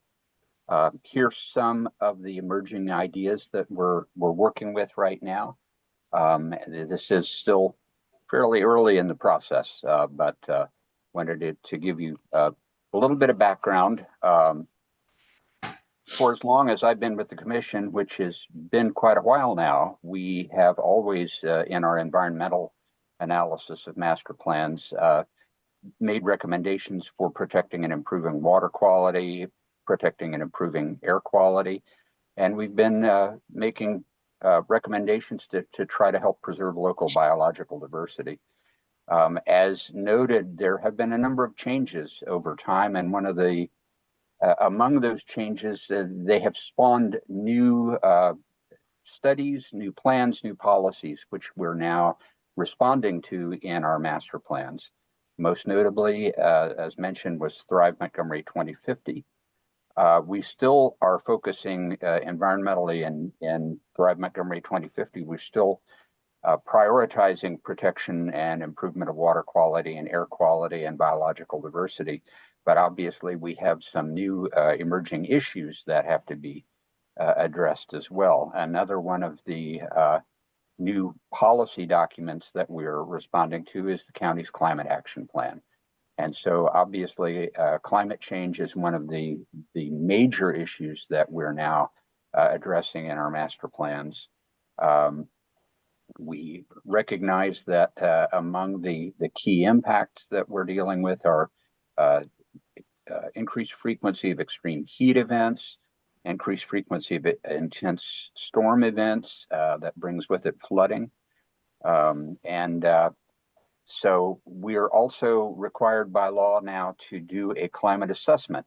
hear some of the emerging ideas that we're working with right now. This is still fairly early in the process, but wanted to give you a little bit of background. For as long as I've been with the commission, which has been quite a while now, we have always, in our environmental analysis of master plans, made recommendations for protecting and improving water quality, protecting and improving air quality. And we've been making recommendations to try to help preserve local biological diversity. As noted, there have been a number of changes over time, and one of the among those changes, they have spawned new studies, new plans, new policies, which we're now responding to in our master plans. Most notably, as mentioned, was Thrive Montgomery 2050. We still are focusing environmentally in Thrive Montgomery 2050. We're still prioritizing protection and improvement of water quality and air quality and biological diversity. But obviously, we have some new emerging issues that have to be addressed as well. Another one of the new policy documents that we're responding to is the county's climate action plan. And so obviously, climate change is one of the major issues that we're now addressing in our master plans. We recognize that among the key impacts that we're dealing with are increased frequency of extreme heat events, increased frequency of intense storm events that brings with it flooding. So we're also required by law now to do a climate assessment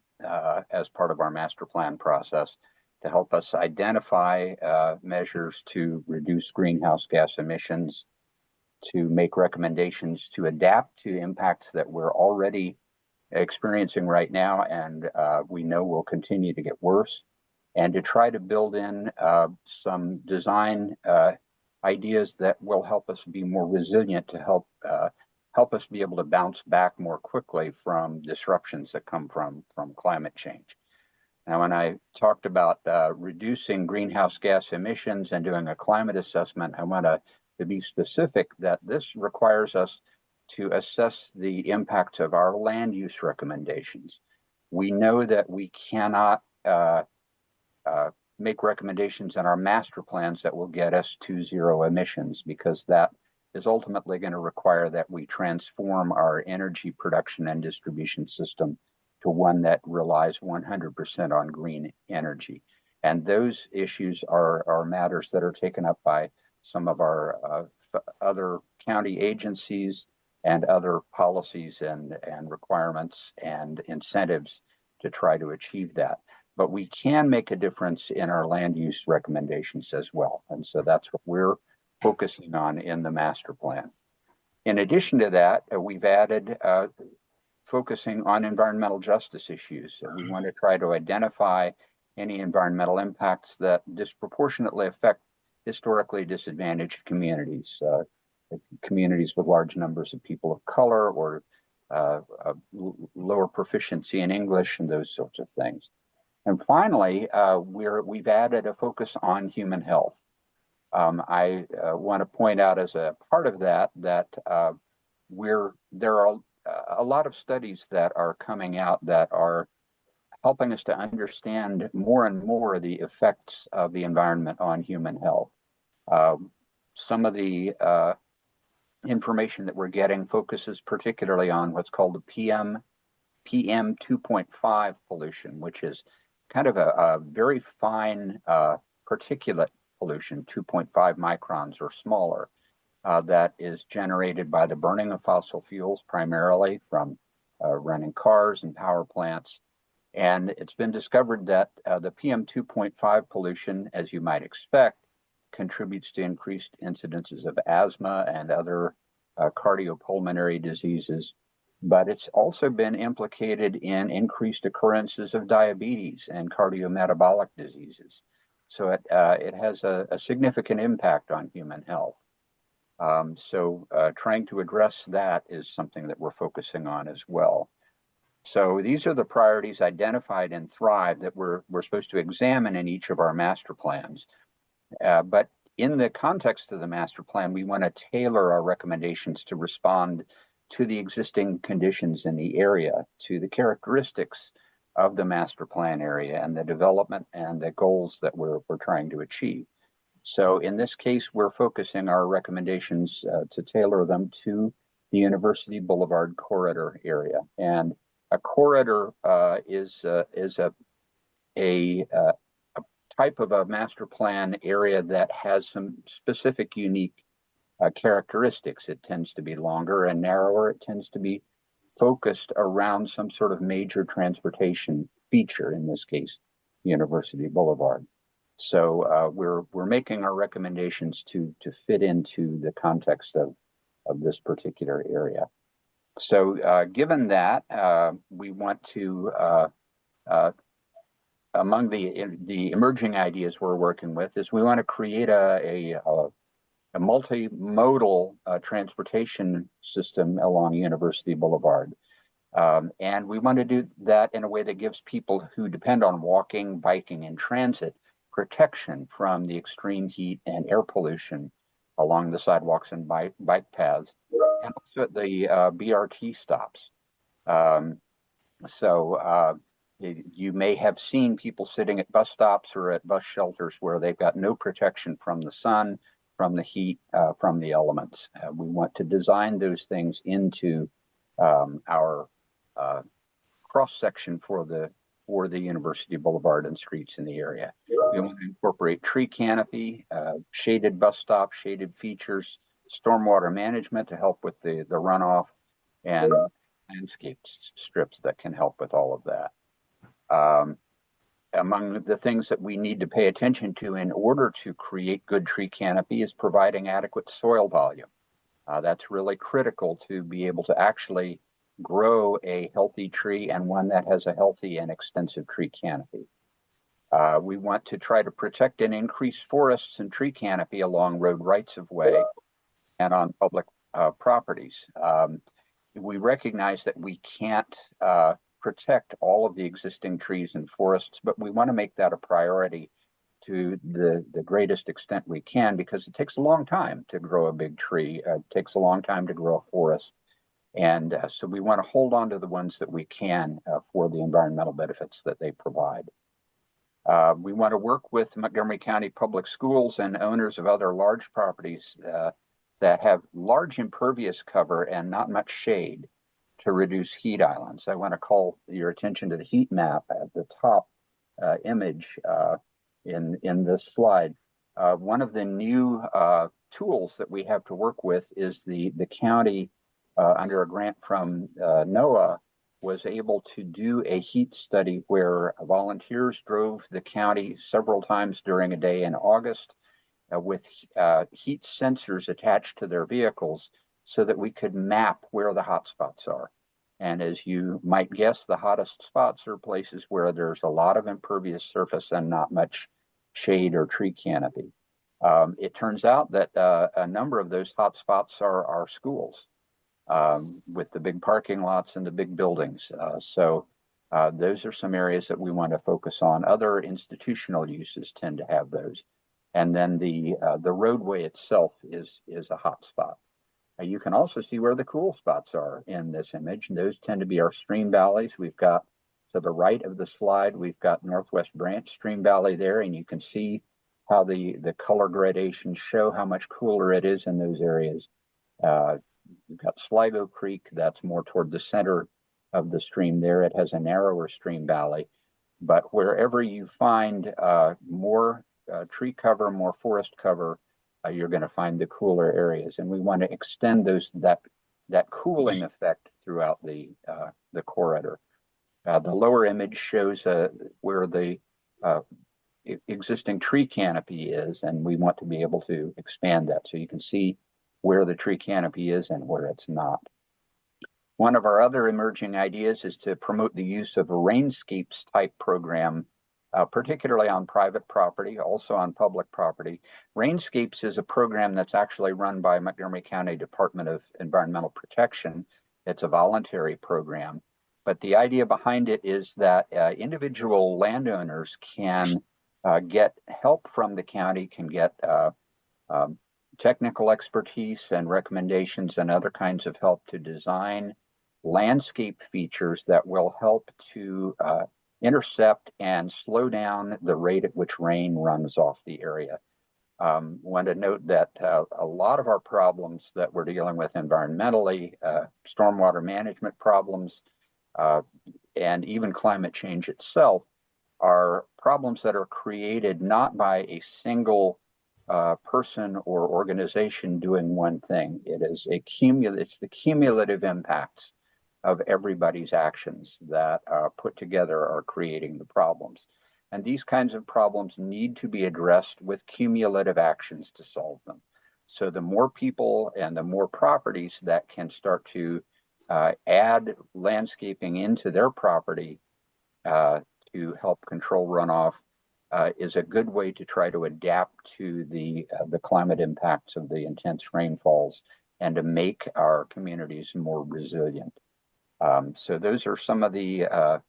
as part of our master plan process to help us identify measures to reduce greenhouse gas emissions, to make recommendations to adapt to impacts that we're already experiencing right now and we know will continue to get worse, and to try to build in some design ideas that will help us be more resilient, to help us be able to bounce back more quickly from disruptions that come from climate change. Now, when I talked about reducing greenhouse gas emissions and doing a climate assessment, I want to be specific that this requires us to assess the impacts of our land use recommendations. We know that we cannot make recommendations in our master plans that will get us to zero emissions, because that is ultimately going to require that we transform our energy production and distribution system to one that relies 100% on green energy. And those issues are matters that are taken up by some of our other county agencies and other policies and requirements and incentives to try to achieve that. But we can make a difference in our land use recommendations as well. And so that's what we're focusing on in the master plan. In addition to that, we've added focusing on environmental justice issues. So we want to try to identify any environmental impacts that disproportionately affect historically disadvantaged communities, communities with large numbers of people of color or lower proficiency in English and those sorts of things. And finally, we've added a focus on human health. I want to point out as a part of that there are a lot of studies that are coming out that are helping us to understand more and more the effects of the environment on human health. Some of the information that we're getting focuses particularly on what's called the PM 2.5 pollution, which is kind of a very fine particulate pollution, 2.5 microns or smaller, that is generated by the burning of fossil fuels, primarily from running cars and power plants. And it's been discovered that the PM 2.5 pollution, as you might expect, contributes to increased incidences of asthma and other cardiopulmonary diseases. But it's also been implicated in increased occurrences of diabetes and cardiometabolic diseases. So it has a significant impact on human health. So trying to address that is something that we're focusing on as well. So these are the priorities identified in Thrive that we're supposed to examine in each of our master plans. But in the context of the master plan, we want to tailor our recommendations to respond to the existing conditions in the area, to the characteristics of the master plan area and the development and the goals that we're trying to achieve. So in this case, we're focusing our recommendations to tailor them to the University Boulevard Corridor area. And a corridor is a type of a master plan area that has some specific unique characteristics. It tends to be longer and narrower. It tends to be focused around some sort of major transportation feature, in this case, University Boulevard. So we're making our recommendations to fit into the context of this particular area. So given that, we want to, among the emerging ideas we're working with is we want to create a multimodal transportation system along University Boulevard. And we want to do that in a way that gives people who depend on walking, biking, and transit protection from the extreme heat and air pollution along the sidewalks and bike paths, and also at the BRT stops. You may have seen people sitting at bus stops or at bus shelters where they've got no protection from the sun, from the heat, from the elements. We want to design those things into our cross-section for the University Boulevard and streets in the area. We want to incorporate tree canopy, shaded bus stop, shaded features, stormwater management to help with the runoff, and landscape strips that can help with all of that. Among the things that we need to pay attention to in order to create good tree canopy is providing adequate soil volume. That's really critical to be able to actually grow a healthy tree and one that has a healthy and extensive tree canopy. We want to try to protect and increase forests and tree canopy along road rights of way and on public properties. We recognize that we can't protect all of the existing trees and forests, but we want to make that a priority to the greatest extent we can, because it takes a long time to grow a big tree. It takes a long time to grow a forest. And so we want to hold on to the ones that we can for the environmental benefits that they provide. We want to work with Montgomery County Public Schools and owners of other large properties that have large impervious cover and not much shade to reduce heat islands. I want to call your attention to the heat map at the top image in this slide. One of the new tools that we have to work with is the county under a grant from NOAA was able to do a heat study where volunteers drove the county several times during a day in August with heat sensors attached to their vehicles so that we could map where the hot spots are. And as you might guess, the hottest spots are places where there's a lot of impervious surface and not much shade or tree canopy. It turns out that a number of those hot spots are schools with the big parking lots and the big buildings. So those are some areas that we want to focus on. Other institutional uses tend to have those. And then the roadway itself is a hot spot. You can also see where the cool spots are in this image, and those tend to be our stream valleys. We've got to the right of the slide, we've got Northwest Branch Stream Valley there, and you can see how the color gradations show how much cooler it is in those areas. You've got Sligo Creek, that's more toward the center of the stream there. It has a narrower stream valley, but wherever you find more tree cover, more forest cover, you're going to find the cooler areas, and we want to extend that cooling effect throughout the corridor. The lower image shows where the existing tree canopy is, and we want to be able to expand that so you can see where the tree canopy is and where it's not. One of our other emerging ideas is to promote the use of a rainscapes type program particularly on private property, also on public property. Rainscapes is a program that's actually run by Montgomery County Department of Environmental Protection. It's a voluntary program, but the idea behind it is that individual landowners can get help from the county, can get technical expertise and recommendations and other kinds of help to design landscape features that will help to intercept and slow down the rate at which rain runs off the area. Want to note that a lot of our problems that we're dealing with environmentally, stormwater management problems, and even climate change itself, are problems that are created not by a single person or organization doing one thing. It is it's the cumulative impacts of everybody's actions that put together are creating the problems. And these kinds of problems need to be addressed with cumulative actions to solve them. So the more people and the more properties that can start to add landscaping into their property to help control runoff is a good way to try to adapt to the climate impacts of the intense rainfalls and to make our communities more resilient. So those are some of the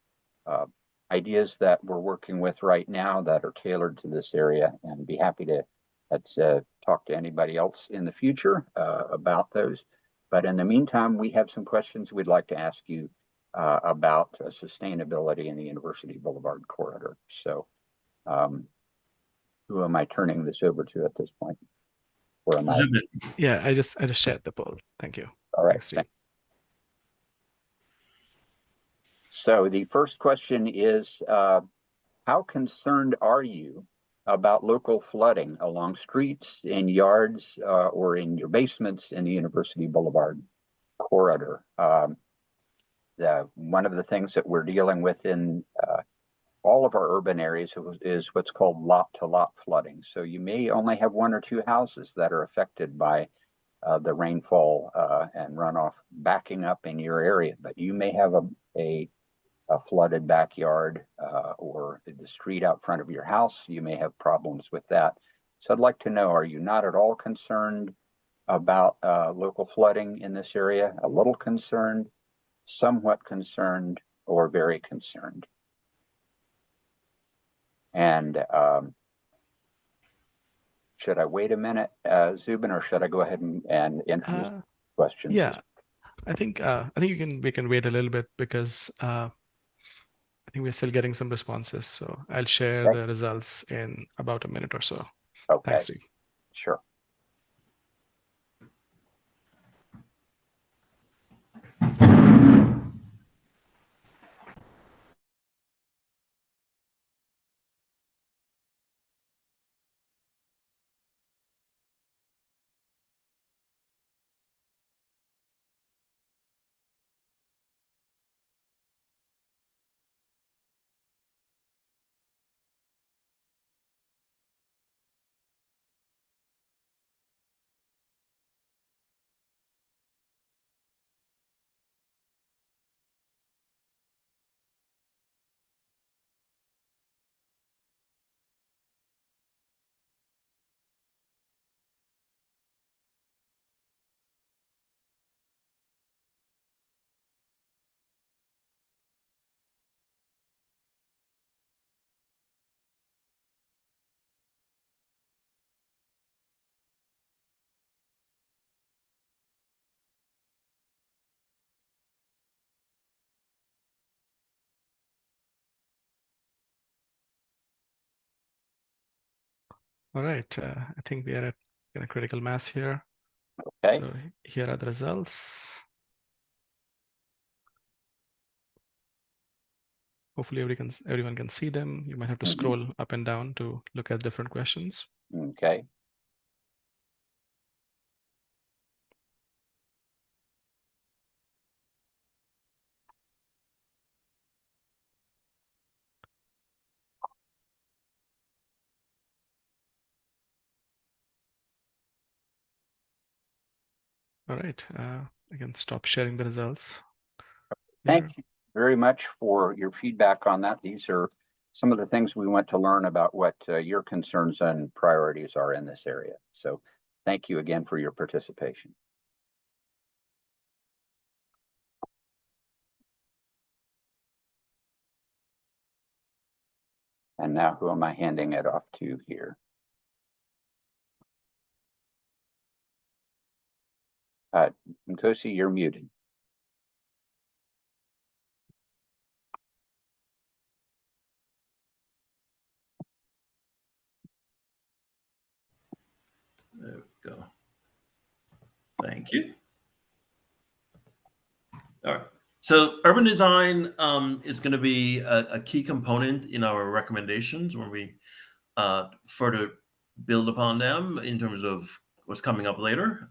ideas that we're working with right now that are tailored to this area, and be happy to talk to anybody else in the future about those. But in the meantime, we have some questions we'd like to ask you about sustainability in the University Boulevard Corridor. So who am I turning this over to at this point? Where am I? Yeah, I just shared the poll. Thank you. All right. Thanks, so the first question is, how concerned are you about local flooding along streets, in yards, or in your basements in the University Boulevard Corridor? One of the things that we're dealing with in all of our urban areas is what's called lot-to-lot flooding. So you may only have one or two houses that are affected by the rainfall and runoff backing up in your area, but you may have a flooded backyard or the street out front of your house. You may have problems with that. So I'd like to know, are you not at all concerned about local flooding in this area? A little concerned, somewhat concerned, or very concerned? And should I wait a minute, Zubin, or should I go ahead and introduce questions? Yeah, I think we can wait a little bit because I think we're still getting some responses. So I'll share the results in about a minute or so. Okay. Thanks, Steve. Sure. All right, I think we are at a critical mass here. Okay. So here are the results. Hopefully everyone can see them. You might have to scroll up and down to look at different questions. Okay. All right, I can stop sharing the results. Thank you very much for your feedback on that. These are some of the things we want to learn about what your concerns and priorities are in this area. So thank you again for your participation. And now who am I handing it off to here? Nkosi, you're muted. There we go. Thank you. All right. So urban design is going to be a key component in our recommendations when we further build upon them in terms of what's coming up later.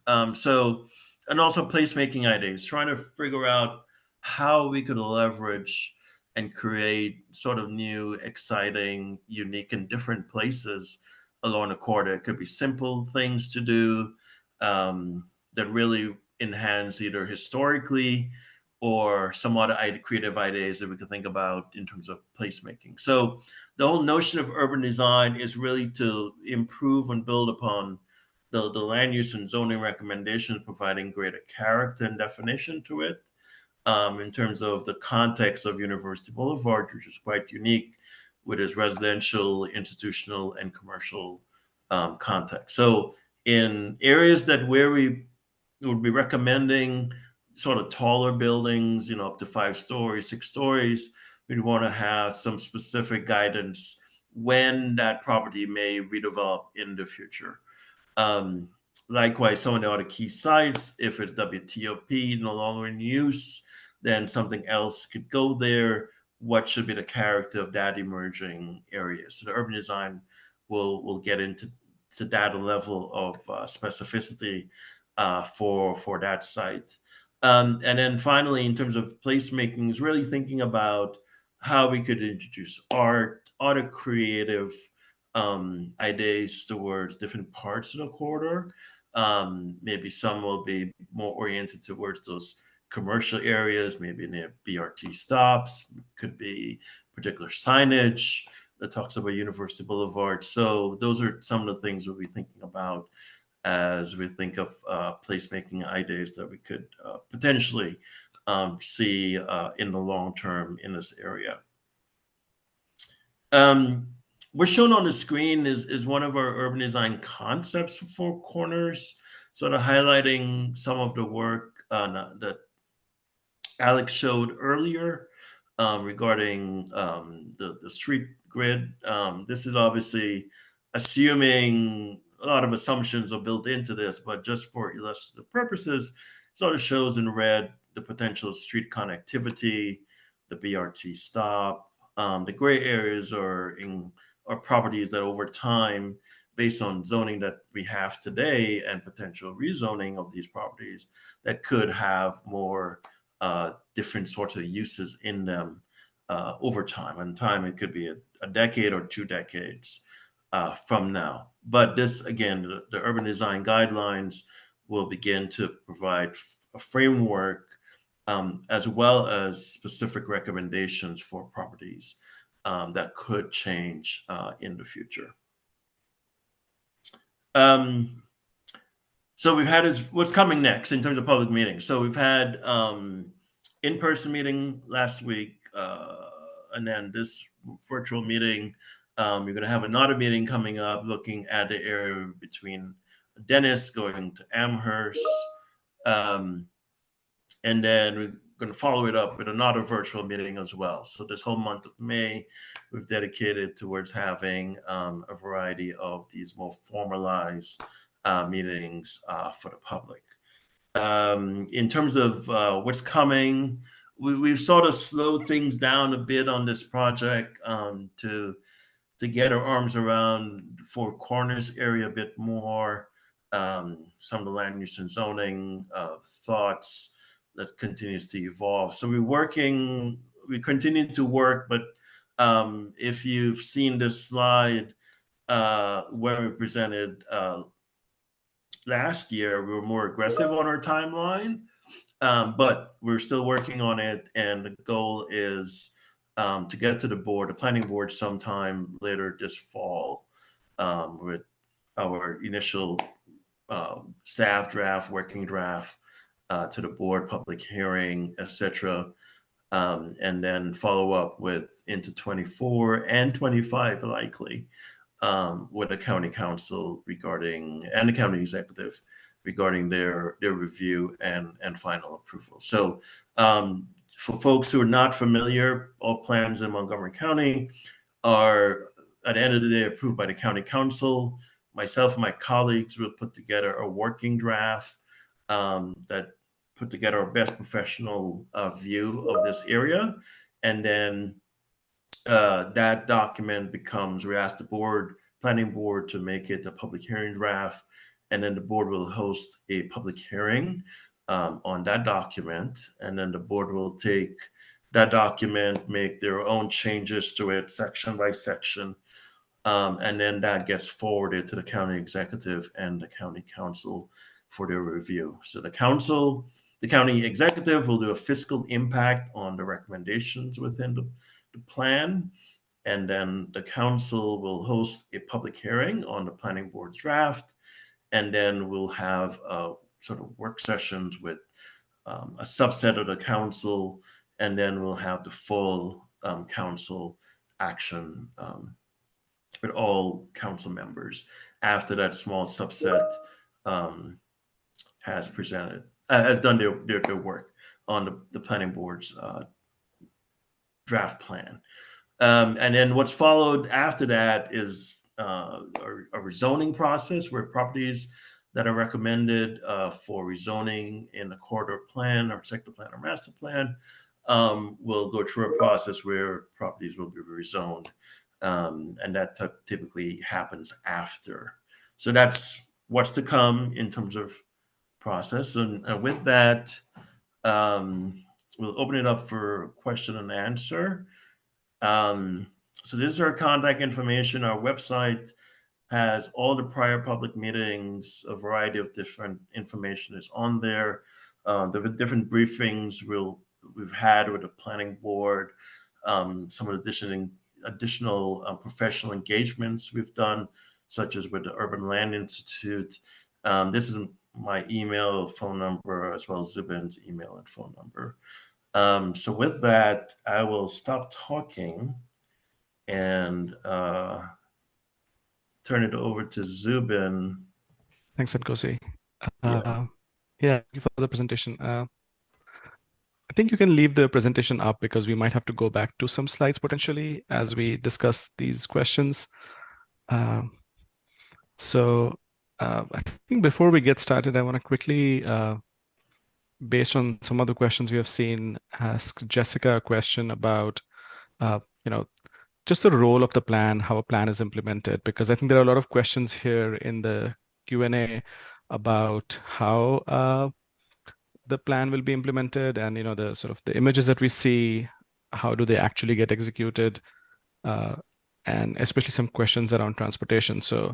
And also placemaking ideas, trying to figure out how we could leverage and create sort of new, exciting, unique, and different places along the corridor. It could be simple things to do that really enhance either historically or some other creative ideas that we could think about in terms of placemaking. So the whole notion of urban design is really to improve and build upon the land use and zoning recommendations, providing greater character and definition to it in terms of the context of University Boulevard, which is quite unique with its residential, institutional, and commercial context. So in areas that where we would be recommending sort of taller buildings, up to 5 stories, 6 stories, we'd want to have some specific guidance when that property may redevelop in the future. Likewise, some of the other key sites, if it's WTOP no longer in use, then something else could go there. What should be the character of that emerging area? So the urban design will get into that level of specificity for that site. And then finally, in terms of placemaking, is really thinking about how we could introduce art, other creative ideas towards different parts of the corridor. Maybe some will be more oriented towards those commercial areas, maybe near BRT stops, could be particular signage that talks about University Boulevard. So those are some of the things we'll be thinking about as we think of placemaking ideas that we could potentially see in the long term in this area. What's shown on the screen is one of our urban design concepts for Four Corners, sort of highlighting some of the work that Alex showed earlier regarding the street grid. This is obviously assuming a lot of assumptions are built into this, but just for illustrative purposes, sort of shows in red the potential street connectivity, the BRT stop. The gray areas are properties that over time, based on zoning that we have today and potential rezoning of these properties, that could have more different sorts of uses in them over time. And time, it could be a decade or 2 decades from now. But this, again, the urban design guidelines will begin to provide a framework as well as specific recommendations for properties that could change in the future. So we've had what's coming next in terms of public meetings. So we've had in-person meeting last week, and then this virtual meeting. We're going to have another meeting coming up looking at the area between Dennis going to Amherst. And then we're going to follow it up with another virtual meeting as well. So this whole month of May, we've dedicated towards having a variety of these more formalized meetings for the public. In terms of what's coming, we've sort of slowed things down a bit on this project to get our arms around Four Corners area a bit more, some of the land use and zoning thoughts that continues to evolve. So we continue to work, but if you've seen this slide where we presented last year, we were more aggressive on our timeline, but we're still working on it. And the goal is to get to the board, the planning board, sometime later this fall, with our initial staff draft, working draft, to the board, public hearing, etc. And then follow up with into 24 and 25 likely, with the county council regarding, and the county executive regarding their review and final approval. So for folks who are not familiar, all plans in Montgomery County are at the end of the day approved by the county council. Myself and my colleagues will put together a working draft that put together our best professional view of this area. And then that document becomes, we ask the planning board to make it a public hearing draft. And then the board will host a public hearing on that document. And then the board will take that document, make their own changes to it section by section. And then that gets forwarded to the county executive and the county council for their review. So the county executive will do a fiscal impact on the recommendations within the plan. And then the council will host a public hearing on the planning board's draft. And then we'll have sort of work sessions with a subset of the council. And then we'll have the full council action with all council members after that small subset has done their work on the planning board's draft plan. And then what's followed after that is a rezoning process where properties that are recommended for rezoning in a corridor plan or sector plan or master plan will go through a process where properties will be rezoned. And that typically happens after. So that's what's to come in terms of process. And with that, we'll open it up for question and answer. So this is our contact information. Our website has all the prior public meetings, a variety of different information is on there. The different briefings we've had with the planning board, some of the additional professional engagements we've done, such as with the Urban Land Institute. This is my email, phone number, as well as Zubin's email and phone number. So with that, I will stop talking and turn it over to Zubin. Thanks, Nkosi. Yeah. Thank you for the presentation. I think you can leave the presentation up because we might have to go back to some slides potentially as we discuss these questions. So I think before we get started, I want to quickly, based on some of the questions we have seen, ask Jessica a question about, just the role of the plan, how a plan is implemented, because I think there are a lot of questions here in the Q&A about how the plan will be implemented, and the sort of the images that we see, how do they actually get executed, and especially some questions around transportation. So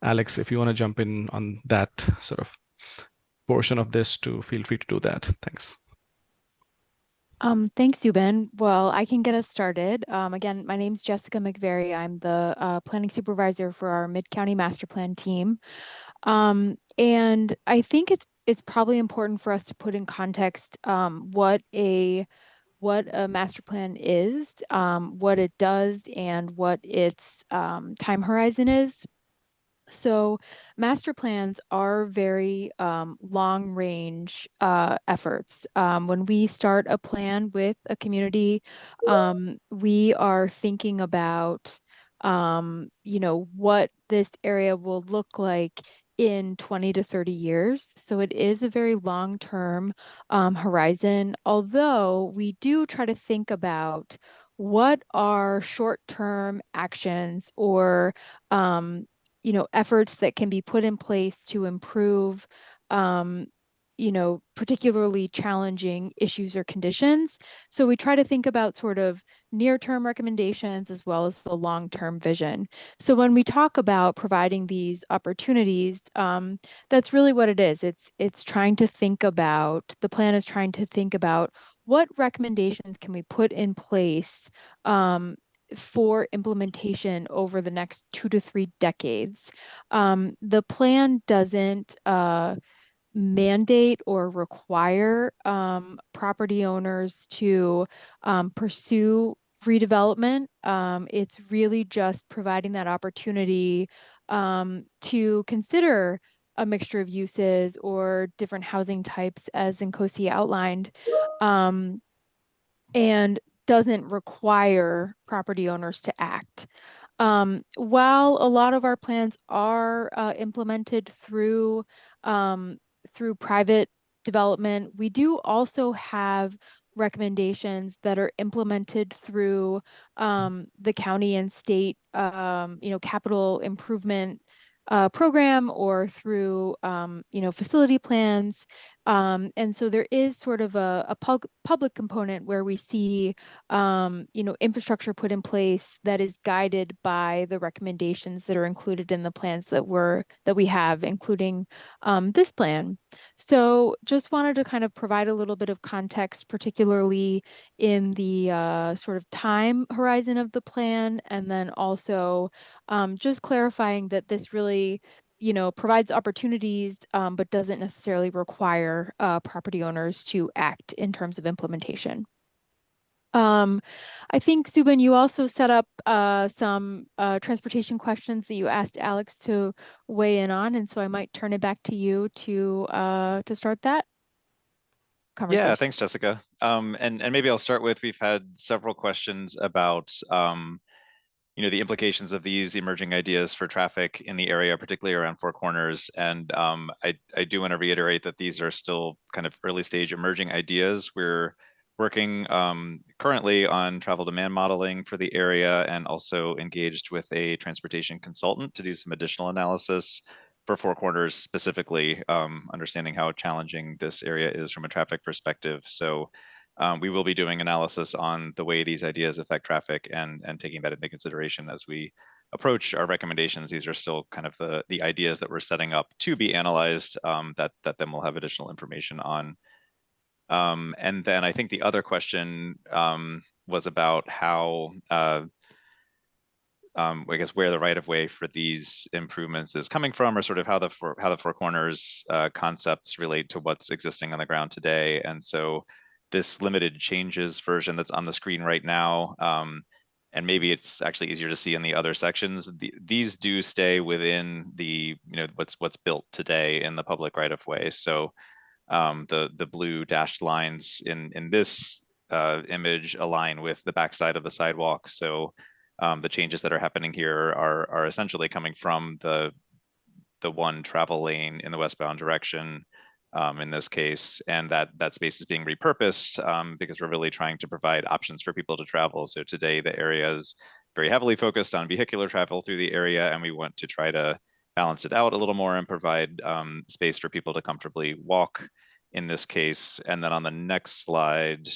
Alex, if you want to jump in on that sort of portion of this, feel free to do that. Thanks. Thanks, Zubin. Well, I can get us started. Again, my name's Jessica McVeary. I'm the planning supervisor for our Mid-County Master Plan team. And I think it's probably important for us to put in context what a master plan is, what it does, and what its time horizon is. So master plans are very long-range efforts. When we start a plan with a community, we are thinking about, what this area will look like in 20 to 30 years. So it is a very long-term horizon, although we do try to think about what are short-term actions or efforts that can be put in place to improve, particularly challenging issues or conditions. So we try to think about sort of near-term recommendations as well as the long-term vision. So when we talk about providing these opportunities, that's really what it is. It's trying to think about, the plan is trying to think about what recommendations can we put in place for implementation over the next 2 to 3 decades? The plan doesn't mandate or require property owners to pursue redevelopment. It's really just providing that opportunity to consider a mixture of uses or different housing types, as Nkosi outlined, and doesn't require property owners to act. While a lot of our plans are implemented through private development, we do also have recommendations that are implemented through the county and state, capital improvement program, or through facility plans. And so there is sort of a public component where we see infrastructure put in place that is guided by the recommendations that are included in the plans that we have, including this plan. So just wanted to kind of provide a little bit of context, particularly in the sort of time horizon of the plan, and then also just clarifying that this really provides opportunities, but doesn't necessarily require property owners to act in terms of implementation. I think, Subin, you also set up some transportation questions that you asked Alex to weigh in on, and so I might turn it back to you to start that conversation. Yeah, thanks, Jessica. And maybe I'll start with, we've had several questions about the implications of these emerging ideas for traffic in the area, particularly around Four Corners. And I do want to reiterate that these are still kind of early stage emerging ideas. We're working currently on travel demand modeling for the area, and also engaged with a transportation consultant to do some additional analysis for Four Corners specifically, understanding how challenging this area is from a traffic perspective. So we will be doing analysis on the way these ideas affect traffic, and taking that into consideration as we approach our recommendations. These are still kind of the ideas that we're setting up to be analyzed, that then we'll have additional information on. And then I think the other question was about how, I guess, where the right of way for these improvements is coming from, or sort of how the Four Corners concepts relate to what's existing on the ground today. And so this limited changes version that's on the screen right now, and maybe it's actually easier to see in the other sections, these do stay within the what's built today in the public right of way. So the blue dashed lines in this image align with the backside of the sidewalk. So the changes that are happening here are essentially coming from the one travel lane in the westbound direction, in this case, and that space is being repurposed because we're really trying to provide options for people to travel. So today the area is very heavily focused on vehicular travel through the area, and we want to try to balance it out a little more and provide space for people to comfortably walk in this case. And then on the next slide,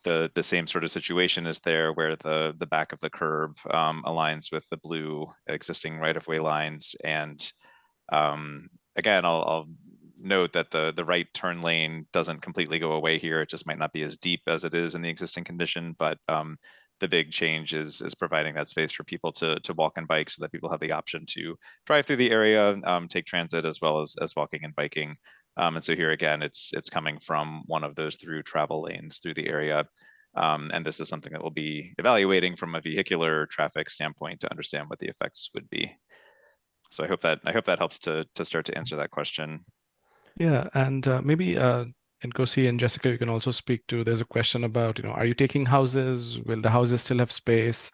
the same sort of situation is there, where the back of the curb aligns with the blue existing right-of-way lines. And again, I'll note that the right turn lane doesn't completely go away here. It just might not be as deep as it is in the existing condition, but the big change is providing that space for people to walk and bike, so that people have the option to drive through the area, take transit, as well as walking and biking. And so here again, it's coming from one of those through travel lanes through the area. And this is something that we'll be evaluating from a vehicular traffic standpoint to understand what the effects would be. So I hope that helps to start to answer that question. Yeah, and maybe Nkosi and Jessica, you can also speak to, there's a question about, are you taking houses? Will the houses still have space?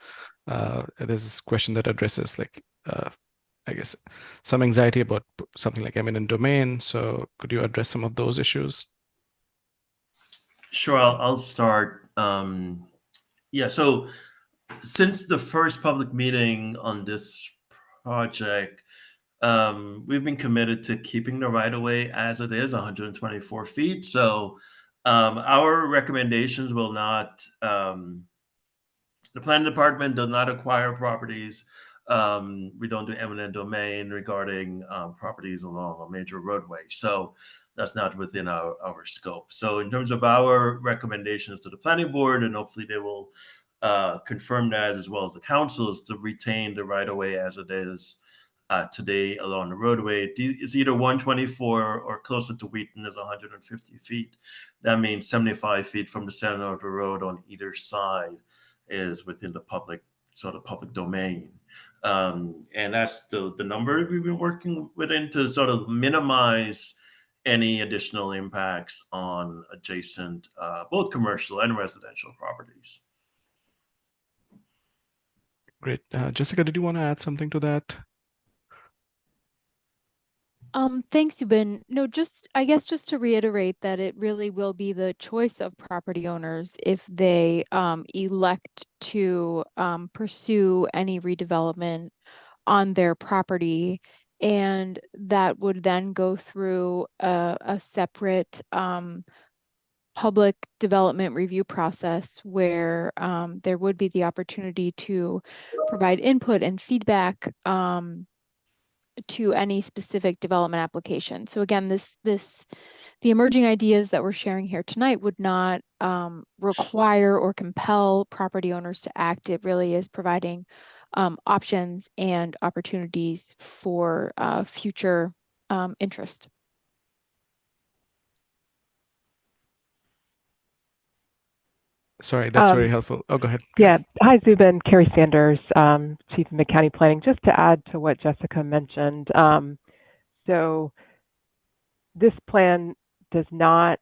There's this question that addresses, like, I guess, some anxiety about something like eminent domain. So could you address some of those issues? Sure, I'll start. Yeah, so since the first public meeting on this project, we've been committed to keeping the right-of-way as it is, 124 feet. So our recommendations will not, the planning department does not acquire properties. We don't do eminent domain regarding properties along a major roadway. So that's not within our scope. So in terms of our recommendations to the planning board, and hopefully they will confirm that, as well as the council, is to retain the right of way as it is today along the roadway. It's either 124 or closer to Wheaton is 150 feet. That means 75 feet from the center of the road on either side is within the public domain. And that's the number we've been working within to sort of minimize any additional impacts on adjacent both commercial and residential properties. Great. Jessica, did you want to add something to that? Thanks, Zubin. No, I guess just to reiterate that it really will be the choice of property owners if they elect to pursue any redevelopment on their property, and that would then go through a separate public development review process where there would be the opportunity to provide input and feedback to any specific development application. So again, the emerging ideas that we're sharing here tonight would not require or compel property owners to act. It really is providing options and opportunities for future interest. Sorry, that's very helpful. Oh, go ahead. Yeah. Hi, Zubin. Carrie Sanders, Chief of Mid-County Planning. Just to add to what Jessica mentioned, so this plan does not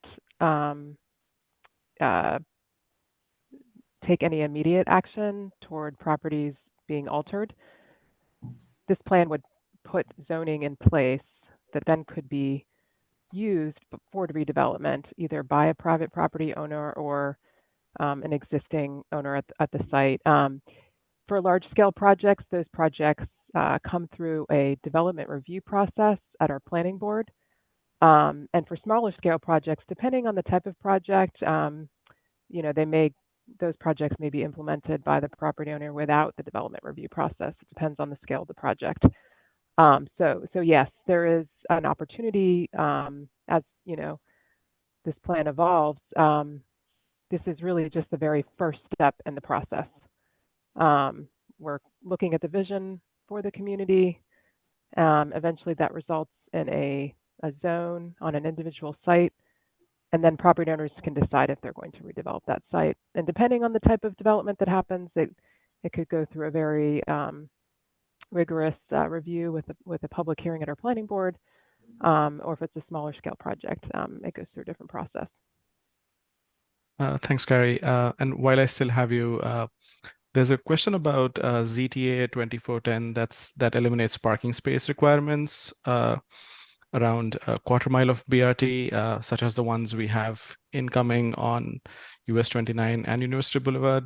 take any immediate action toward properties being altered. This plan would put zoning in place that then could be used for redevelopment, either by a private property owner or an existing owner at the site. For large-scale projects, those projects come through a development review process at our planning board. And for smaller scale projects, depending on the type of project, those projects may be implemented by the property owner without the development review process. It depends on the scale of the project. So yes, there is an opportunity as this plan evolves. This is really just the very first step in the process. We're looking at the vision for the community. Eventually that results in a zone on an individual site, and then property owners can decide if they're going to redevelop that site. And depending on the type of development that happens, it could go through a very rigorous review with a public hearing at our planning board, or if it's a smaller scale project, it goes through a different process. Thanks, Gary. And while I still have you, there's a question about ZTA 2410 that eliminates parking space requirements around a quarter mile of BRT, such as the ones we have incoming on US 29 and University Boulevard.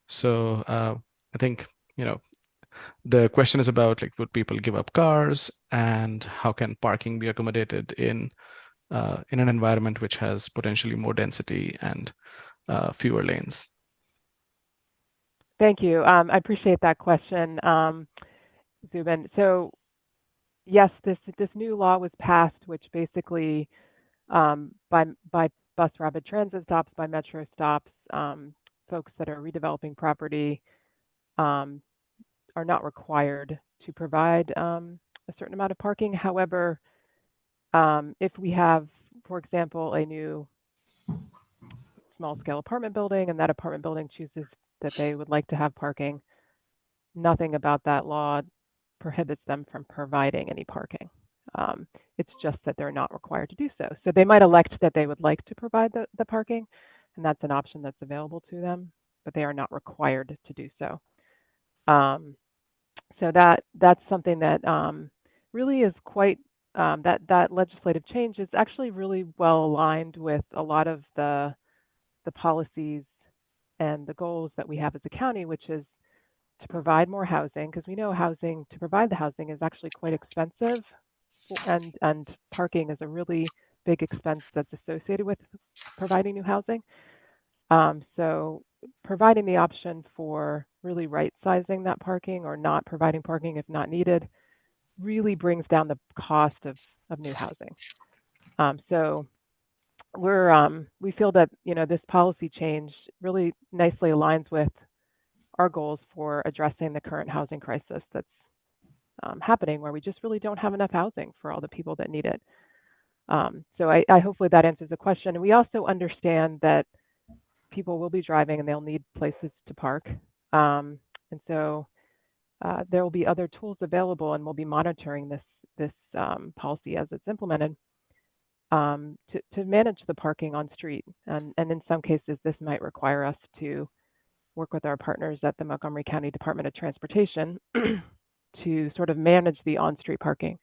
So I think, the question is about would people give up cars, and how can parking be accommodated in an environment which has potentially more density and fewer lanes? Thank you. I appreciate that question, Zubin. So yes, this new law was passed, which basically by bus rapid transit stops, by metro stops, folks that are redeveloping property are not required to provide a certain amount of parking. However, if we have, for example, a new small-scale apartment building, and that apartment building chooses that they would like to have parking, nothing about that law prohibits them from providing any parking. It's just that they're not required to do so. So they might elect that they would like to provide the parking, and that's an option that's available to them, but they are not required to do so. So that's something that really is quite, that legislative change is actually really well aligned with a lot of the policies and the goals that we have as a county, which is to provide more housing, because we know to provide the housing is actually quite expensive, and parking is a really big expense that's associated with providing new housing. So providing the option for really right-sizing that parking, or not providing parking if not needed, really brings down the cost of new housing. So we feel that this policy change really nicely aligns with our goals for addressing the current housing crisis that's happening, where we just really don't have enough housing for all the people that need it. So I hopefully that answers the question. And we also understand that people will be driving and they'll need places to park. And so there will be other tools available, and we'll be monitoring this policy as it's implemented to manage the parking on street. And in some cases, this might require us to work with our partners at the Montgomery County Department of Transportation to sort of manage the on-street parking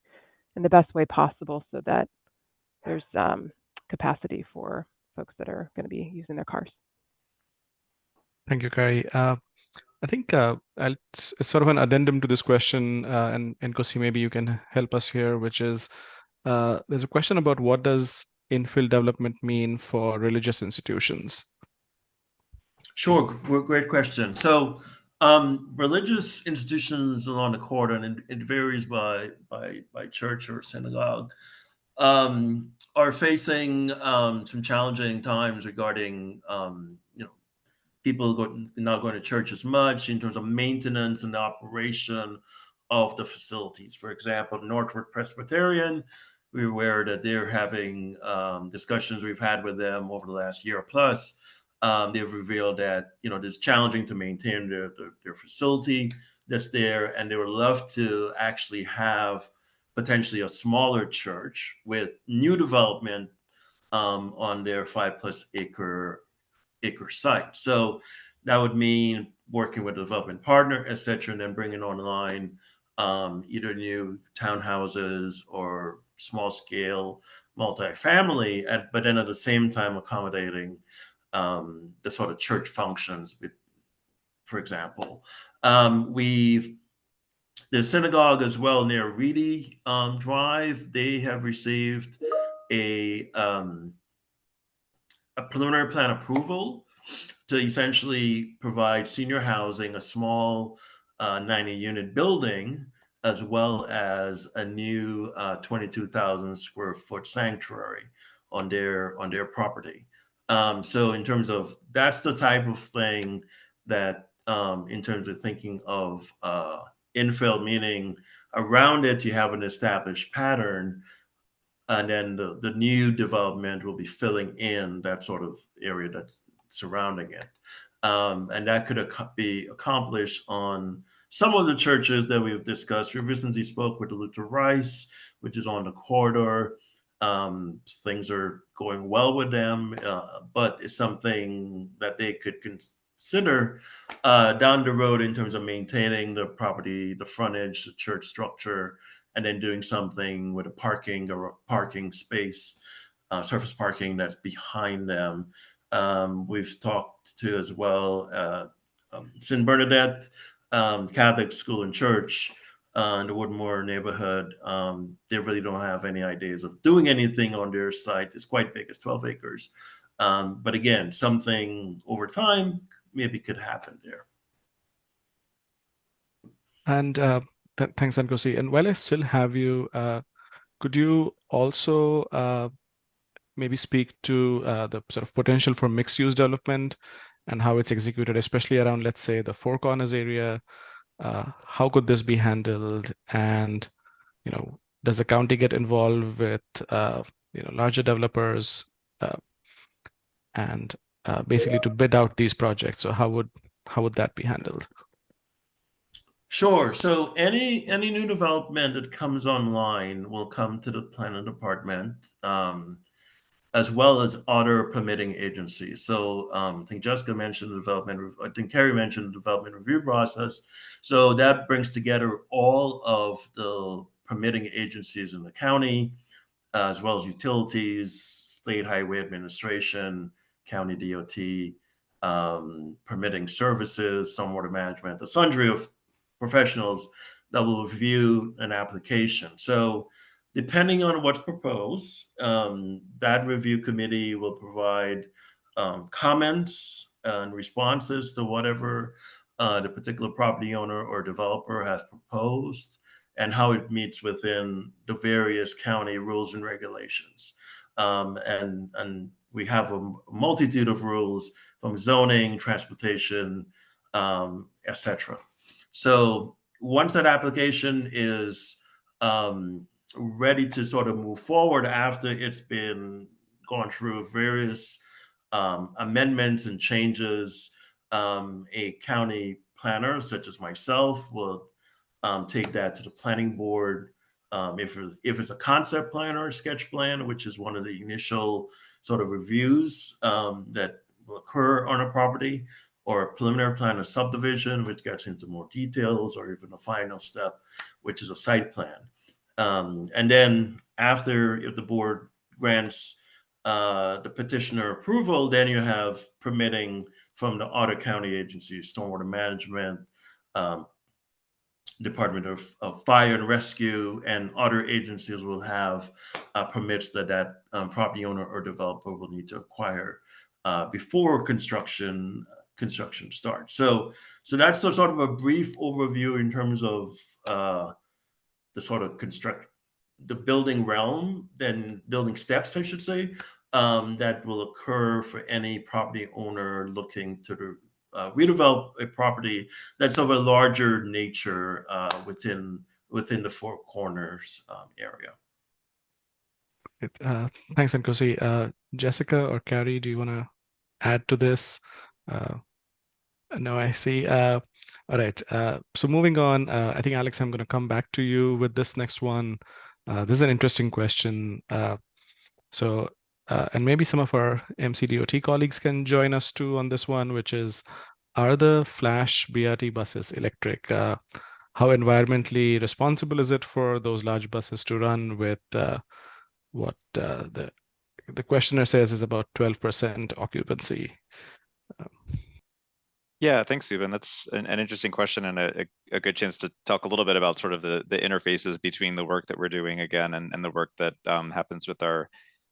in the best way possible so that there's capacity for folks that are going to be using their cars. Thank you, Carrie. I think it's sort of an addendum to this question, and Kosi, maybe you can help us here, which is there's a question about what does infill development mean for religious institutions? Sure, great question. So religious institutions along the corridor, and it varies by church or synagogue, are facing some challenging times regarding people not going to church as much in terms of maintenance and operation of the facilities. For example, Northwood Presbyterian, we're aware that they're having discussions we've had with them over the last year plus. They've revealed that it's challenging to maintain their facility that's there, and they would love to actually have potentially a smaller church with new development on their 5+ acre site. So that would mean working with a development partner, et cetera, and then bringing online either new townhouses or small scale multifamily, but then at the same time accommodating the sort of church functions, for example. The synagogue as well near Reedy Drive, they have received a preliminary plan approval to essentially provide senior housing, a small 90-unit building, as well as a new 22,000 square foot sanctuary on their property. So in terms of, that's the type of thing that in terms of thinking of infill, meaning around it you have an established pattern, and then the new development will be filling in that sort of area that's surrounding it. And that could be accomplished on some of the churches that we've discussed. We recently spoke with the Luther Rice, which is on the corridor. Things are going well with them, but it's something that they could consider down the road in terms of maintaining the property, the frontage, the church structure, and then doing something with a parking space, surface parking that's behind them. We've talked to as well St. Bernadette Catholic School and Church in the Woodmore neighborhood. They really don't have any ideas of doing anything on their site. It's quite big, it's 12 acres. But again, something over time maybe could happen there. And thanks, Nkosi. And while I still have you, could you also maybe speak to the sort of potential for mixed-use development and how it's executed, especially around, let's say, the Four Corners area? How could this be handled? And does the county get involved with larger developers and basically to bid out these projects? So how would that be handled? Sure. So any new development that comes online will come to the planning department, as well as other permitting agencies. So I think Jessica mentioned the development. I think Carrie mentioned the development review process. So that brings together all of the permitting agencies in the county, as well as utilities, state highway administration, county DOT, permitting services, stormwater management, a sundry of professionals that will review an application. So depending on what's proposed, that review committee will provide comments and responses to whatever the particular property owner or developer has proposed and how it meets within the various county rules and regulations. and we have a multitude of rules from zoning, transportation, etc. So once that application is ready to sort of move forward after it's been gone through various amendments and changes, a county planner such as myself will take that to the planning board. If it's a concept plan or a sketch plan, which is one of the initial sort of reviews that will occur on a property, or a preliminary plan or subdivision, which gets into more details, or even a final step, which is a site plan. And then after, if the board grants the petitioner approval, then you have permitting from the other county agencies, stormwater management, Department of Fire and Rescue, and other agencies will have permits that property owner or developer will need to acquire before construction starts. So that's a sort of a brief overview in terms of the sort of the building realm, then building steps, I should say, that will occur for any property owner looking to redevelop a property that's of a larger nature within the Four Corners area. Thanks, Nkosi. Jessica or Carrie, do you want to add to this? No, I see. All right. So moving on, I think, Alex, I'm going to come back to you with this next one. This is an interesting question. And maybe some of our MCDOT colleagues can join us too on this one, which is, are the Flash BRT buses electric? How environmentally responsible is it for those large buses to run with what the questioner says is about 12% occupancy? Yeah, thanks, Subin. That's an interesting question, and a good chance to talk a little bit about sort of the interfaces between the work that we're doing again and the work that happens with our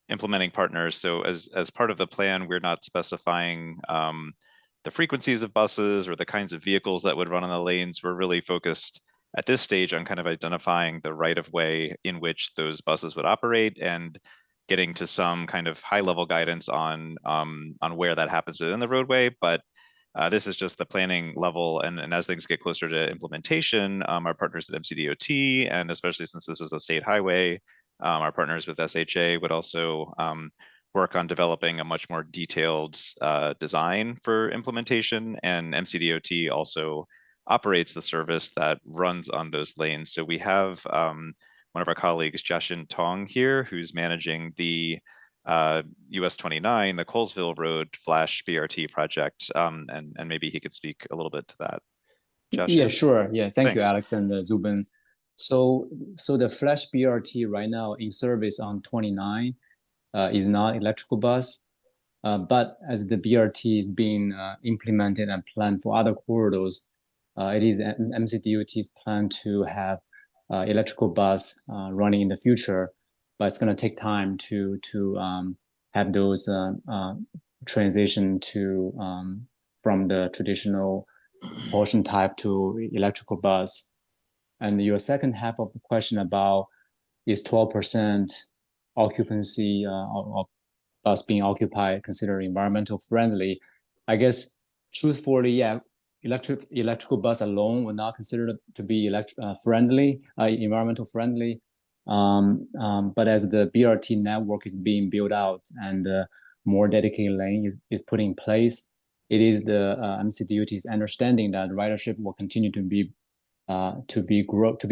implementing partners. So as part of the plan, we're not specifying the frequencies of buses or the kinds of vehicles that would run on the lanes. We're really focused at this stage on kind of identifying the right of way in which those buses would operate and getting to some kind of high level guidance on where that happens within the roadway. But this is just the planning level, and as things get closer to implementation, our partners at MCDOT, and especially since this is a state highway, our partners with SHA would also work on developing a much more detailed design for implementation, and MCDOT also operates the service that runs on those lanes. So we have one of our colleagues, Jashin Tong here, who's managing the US 29, the Colesville Road Flash BRT project, and maybe he could speak a little bit to that. Josh? Yeah, sure. Yeah, thank you, Thanks. Alex and Zubin. So the Flash BRT right now in service on 29 is not electrical bus, but as the BRT is being implemented and planned for other corridors, it is MCDOT's plan to have electrical bus running in the future. But it's going to take time to have those transition to from the traditional propulsion type to electrical bus. And your second half of the question about is 12% occupancy of bus being occupied considered environmental friendly? I guess truthfully, yeah, electrical bus alone will not consider to be environmental friendly. But as the BRT network is being built out and more dedicated lane is put in place, it is the MCDOT's understanding that ridership will continue to be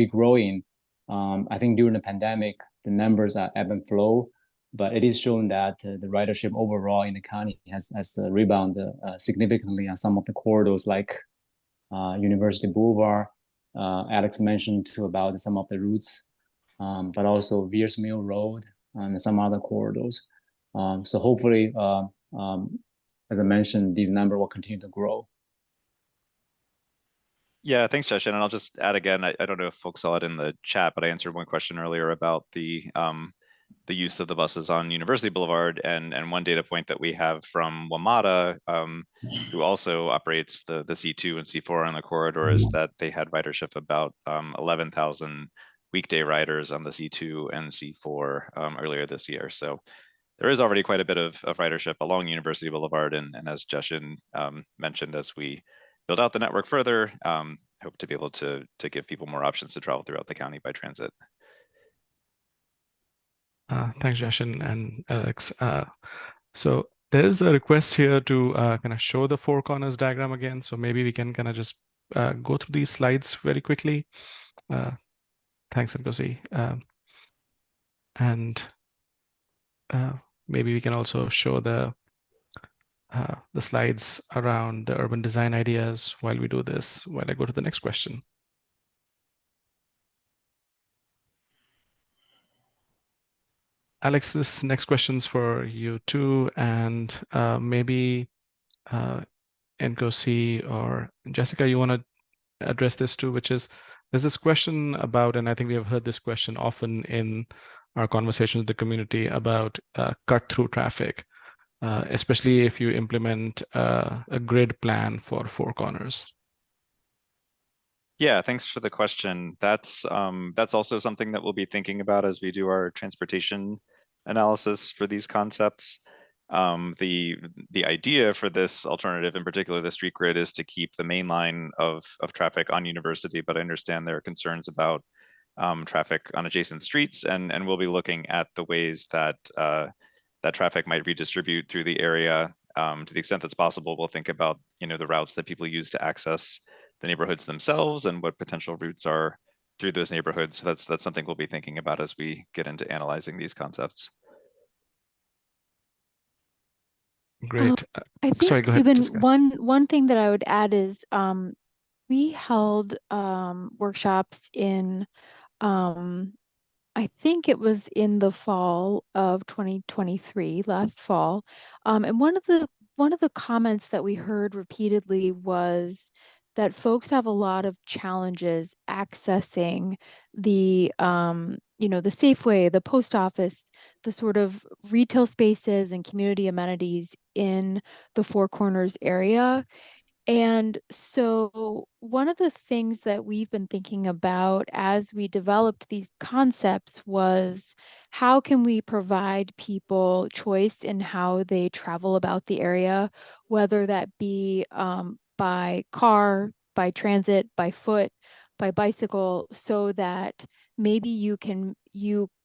growing. I think during the pandemic, the numbers are ebb and flow, but it is shown that the ridership overall in the county has rebounded significantly on some of the corridors like University Boulevard. Alex mentioned too about some of the routes. But also Veers Mill Road and some other corridors. So hopefully, as I mentioned, these numbers will continue to grow. Yeah, thanks, Josh. And I'll just add again, I don't know if folks saw it in the chat, but I answered one question earlier about the use of the buses on University Boulevard, and one data point that we have from WMATA, who also operates the C2 and C4 on the corridor, is that they had ridership about 11,000 weekday riders on the C2 and C4 earlier this year. So there is already quite a bit of ridership along University Boulevard, and as Jeshin mentioned, as we build out the network further, hope to be able to give people more options to travel throughout the county by transit. Thanks, Jeshin and Alex. So there's a request here to kind of show the four corners diagram again. So maybe we can kind of just go through these slides very quickly. Thanks, Ngozi. And maybe we can also show the slides around the urban design ideas while we do this, while I go to the next question. Alex, this next question's for you too, and maybe Ngozi or Jessica, you want to address this too, which is, there's this question about, and I think we have heard this question often in our conversations with the community about cut-through traffic, especially if you implement a grid plan for four corners. Yeah, thanks for the question. That's also something that we'll be thinking about as we do our transportation analysis for these concepts. The idea for this alternative, in particular the street grid, is to keep the main line of traffic on University, but I understand there are concerns about traffic on adjacent streets, and we'll be looking at the ways that that traffic might redistribute through the area. To the extent that's possible, we'll think about the routes that people use to access the neighborhoods themselves and what potential routes are through those neighborhoods. So that's something we'll be thinking about as we get into analyzing these concepts. Great. I think, sorry, go ahead, Zubin, Jessica. one thing that I would add is we held workshops in I think it was in the fall of 2023, last fall, and one of the comments that we heard repeatedly was that folks have a lot of challenges accessing the the Safeway, the post office, the sort of retail spaces and community amenities in the Four Corners area. And so one of the things that we've been thinking about as we developed these concepts was, how can we provide people choice in how they travel about the area, whether that be by car, by transit, by foot, by bicycle, so that maybe you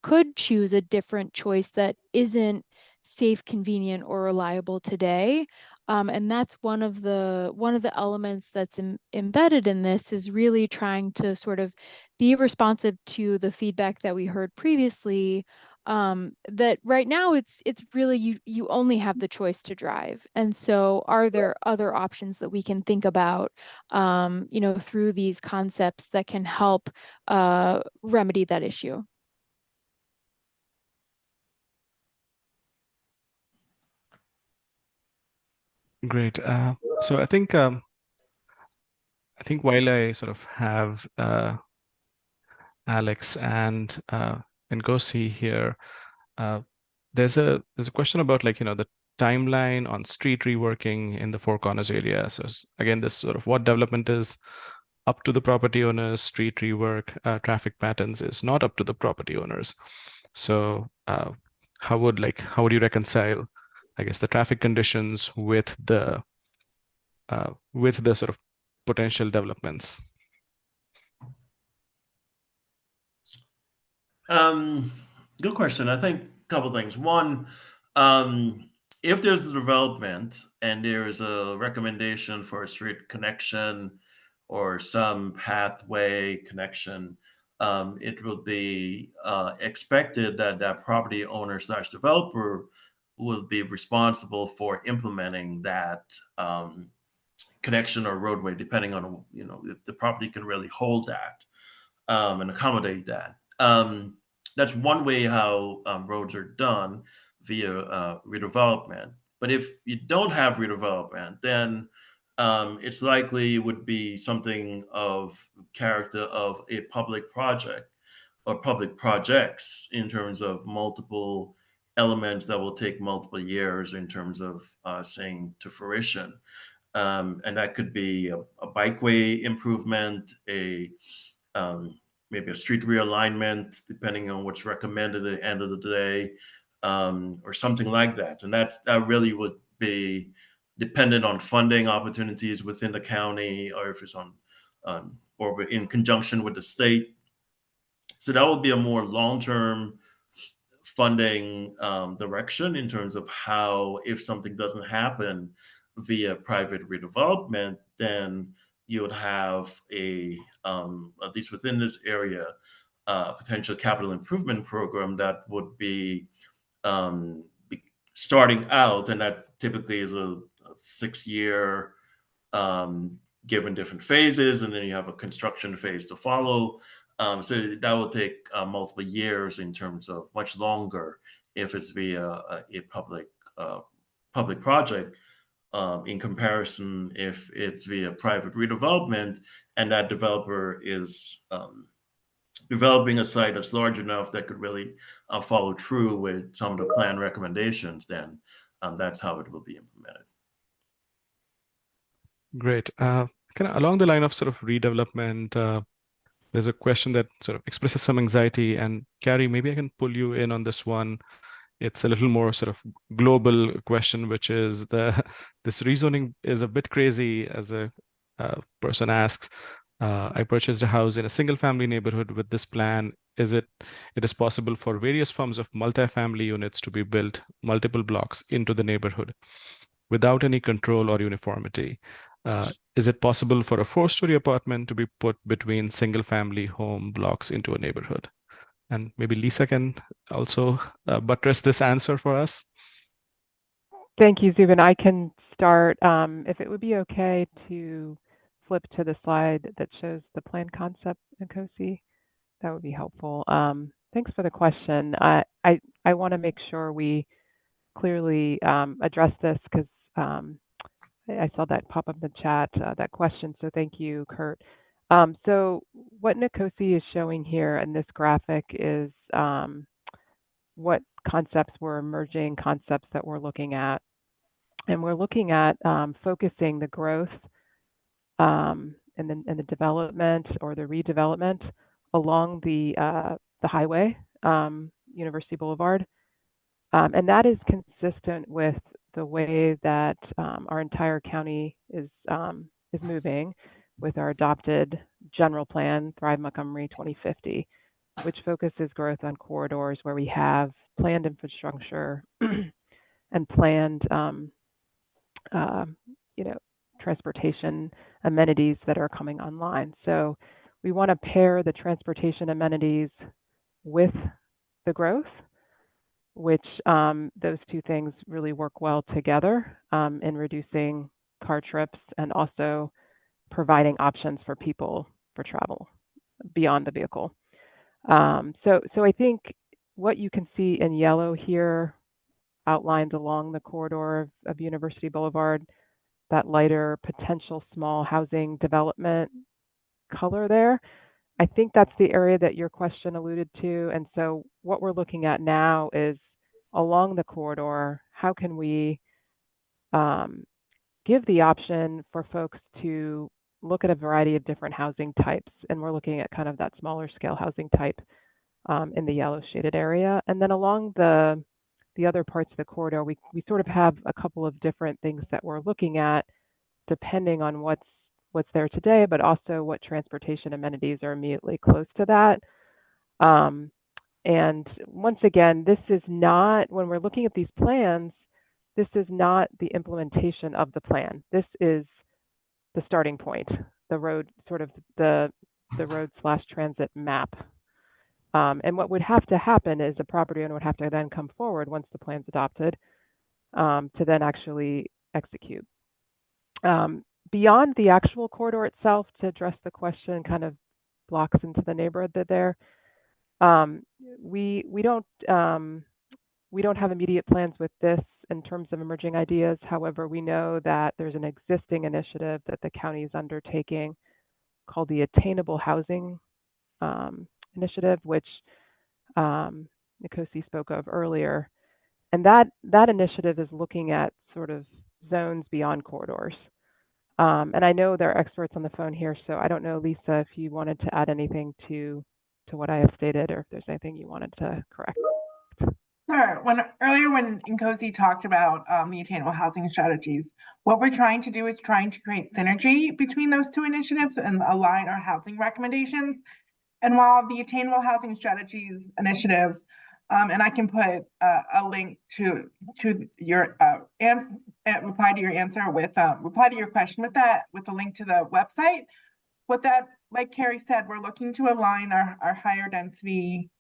could choose a different choice that isn't safe, convenient, or reliable today. And that's one of the elements that's embedded in this, is really trying to sort of be responsive to the feedback that we heard previously, that right now it's really you only have the choice to drive. And so are there other options that we can think about through these concepts that can help remedy that issue? Great. So I think while I sort of have Alex and Ngozi here, there's a question about the timeline on street reworking in the Four Corners area. So again, this sort of what development is up to the property owners, street rework, traffic patterns is not up to the property owners. So how would you reconcile, I guess, the traffic conditions with the sort of potential developments? Good question. I think a couple things. One, if there's a development and there is a recommendation for a street connection or some pathway connection, it will be expected that that property owner / developer will be responsible for implementing that connection or roadway, depending on if the property can really hold that and accommodate that. That's one way how roads are done, via redevelopment. But if you don't have redevelopment, then it's likely would be something of character of a public project or public projects, in terms of multiple elements that will take multiple years in terms of seeing to fruition. And that could be a bikeway improvement, maybe a street realignment, depending on what's recommended at the end of the day, or something like that. And that really would be dependent on funding opportunities within the county, or if it's on or in conjunction with the state. So that would be a more long-term funding direction in terms of how, if something doesn't happen via private redevelopment, then you would have at least within this area, potential capital improvement program that would be starting out, and that typically is a 6-year, given different phases, and then you have a construction phase to follow. So that will take multiple years in terms of much longer if it's via a public project, in comparison if it's via private redevelopment and that developer is developing a site that's large enough that could really follow through with some of the plan recommendations, then that's how it will be implemented. Great. Kind of along the line of sort of redevelopment, there's a question that sort of expresses some anxiety. And Carrie, maybe I can pull you in on this one. It's a little more sort of global question, which is this rezoning is a bit crazy, as a person asks. I purchased a house in a single family neighborhood with this plan. It is possible for various forms of multifamily units to be built multiple blocks into the neighborhood without any control or uniformity. Is it possible for a 4-story apartment to be put between single family home blocks into a neighborhood? And maybe Lisa can also buttress this answer for us. Thank you, Zubin. I can start. If it would be okay to flip to the slide that shows the plan concept, Nkosi, that would be helpful. Thanks for the question. I want to make sure we clearly address this, because I saw that pop up in the chat, that question. So thank you, Kurt. So what Nkosi is showing here in this graphic is what concepts were emerging, concepts that we're looking at. And we're looking at focusing the growth and the development or the redevelopment along the highway, University Boulevard. And that is consistent with the way that our entire county is moving, with our adopted general plan, Thrive Montgomery 2050, which focuses growth on corridors where we have planned infrastructure and planned, transportation amenities that are coming online. So we want to pair the transportation amenities with the growth, which those two things really work well together in reducing car trips and also providing options for people for travel beyond the vehicle. So I think what you can see in yellow here outlined along the corridor of University Boulevard, that lighter potential small housing development color there, I think that's the area that your question alluded to. And so what we're looking at now is along the corridor, how can we give the option for folks to look at a variety of different housing types. And we're looking at kind of that smaller scale housing type in the yellow shaded area. And then along the other parts of the corridor, we sort of have a couple of different things that we're looking at depending on what's there today, but also what transportation amenities are immediately close to that. And once again, this is not, when we're looking at these plans, this is not the implementation of the plan. This is the starting point, the road, sort of the road/transit map. And what would have to happen is the property owner would have to then come forward once the plan's adopted to then actually execute. Beyond the actual corridor itself, to address the question, kind of blocks into the neighborhood there, we don't have immediate plans with this in terms of emerging ideas. However, we know that there's an existing initiative that the county is undertaking called the Attainable Housing Initiative, which Nkosi spoke of earlier. And that initiative is looking at sort of zones beyond corridors. And I know there are experts on the phone here, so I don't know, Lisa, if you wanted to add anything to what I have stated, or if there's anything you wanted to correct. Sure. Earlier when Nkosi talked about the attainable housing strategies, what we're trying to do is trying to create synergy between those two initiatives and align our housing recommendations. And while the attainable housing strategies initiative, and I can put a link to your reply to your answer with reply to your question with that, with a link to the website. What that, like Carrie said, we're looking to align our higher density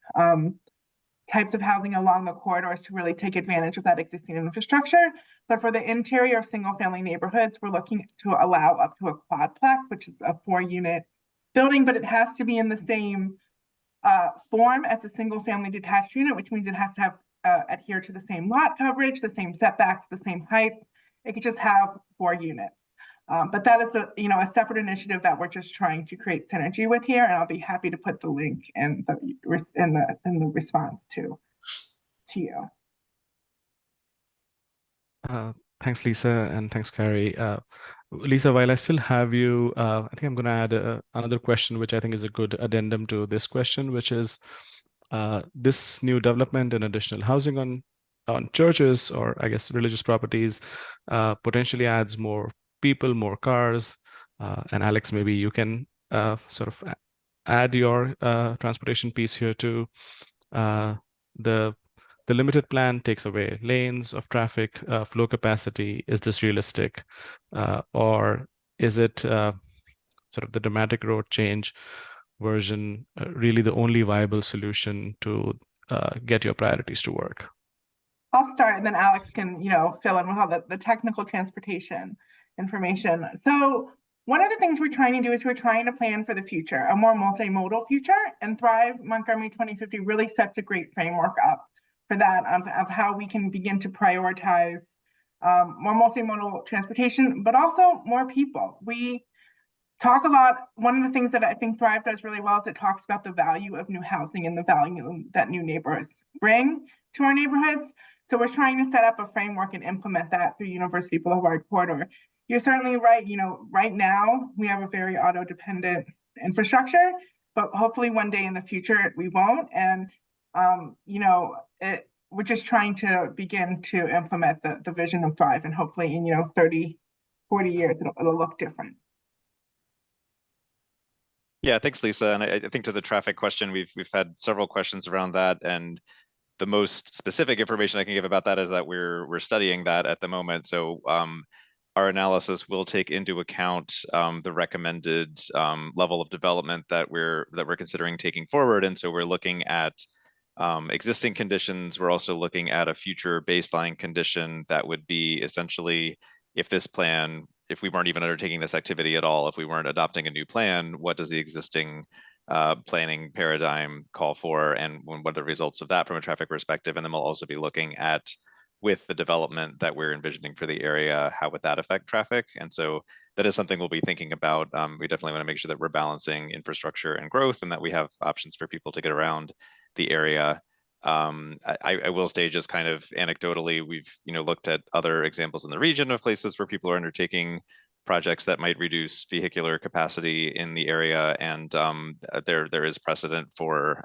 types of housing along the corridors to really take advantage of that existing infrastructure. But for the interior of single family neighborhoods, we're looking to allow up to a quadplex, which is a 4-unit building, but it has to be in the same form as a single family detached unit, which means it has to have adhere to the same lot coverage, the same setbacks, the same height. It could just have 4 units. But that is a separate initiative that we're just trying to create synergy with here, and I'll be happy to put the link in the response to you. Thanks, Lisa, and thanks, Carrie. Lisa, while I still have you, I think I'm going to add another question, which I think is a good addendum to this question, which is this new development and additional housing on churches, or I guess religious properties, potentially adds more people, more cars. And Alex, maybe you can sort of add your transportation piece here too. The limited plan takes away lanes of traffic, flow capacity. Is this realistic? Or is it sort of the dramatic road change version really the only viable solution to get your priorities to work? I'll start, and then Alex can, fill in with all the technical transportation information. So one of the things we're trying to do is we're trying to plan for the future, a more multimodal future, and Thrive Montgomery 2050 really sets a great framework up for that of how we can begin to prioritize more multimodal transportation, but also more people. We talk a lot. One of the things that I think Thrive does really well is it talks about the value of new housing and the value that new neighbors bring to our neighborhoods. So we're trying to set up a framework and implement that through University Boulevard Corridor. You're certainly right. Right now we have a very auto-dependent infrastructure, but hopefully one day in the future we won't. And we're just trying to begin to implement the vision of Thrive, and hopefully in 30, 40 years it'll look different. Yeah, thanks, Lisa. And I think to the traffic question, we've had several questions around that, and the most specific information I can give about that is that we're studying that at the moment. So our analysis will take into account the recommended level of development that we're considering taking forward. And so we're looking at existing conditions. We're also looking at a future baseline condition that would be essentially, if we weren't even undertaking this activity at all, if we weren't adopting a new plan, what does the existing planning paradigm call for, and what are the results of that from a traffic perspective? And then we'll also be looking at, with the development that we're envisioning for the area, how would that affect traffic? And so that is something we'll be thinking about. We definitely want to make sure that we're balancing infrastructure and growth, and that we have options for people to get around the area. I will state, just kind of anecdotally, we've looked at other examples in the region of places where people are undertaking projects that might reduce vehicular capacity in the area, and there is precedent for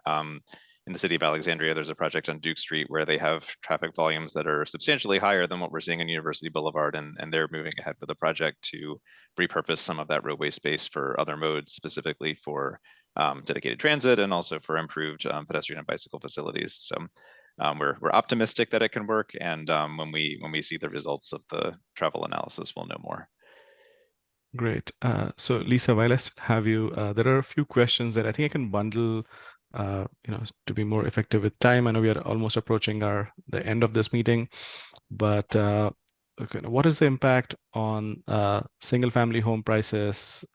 in the city of Alexandria. There's a project on Duke Street where they have traffic volumes that are substantially higher than what we're seeing on University Boulevard, and they're moving ahead with a project to repurpose some of that roadway space for other modes, specifically for dedicated transit, and also for improved pedestrian and bicycle facilities. So we're optimistic that it can work, and when we see the results of the travel analysis, we'll know more. Great. So Lisa, while I have you, there are a few questions that I think I can bundle, to be more effective with time. I know we are almost approaching the end of this meeting, but what is the impact on single-family home prices?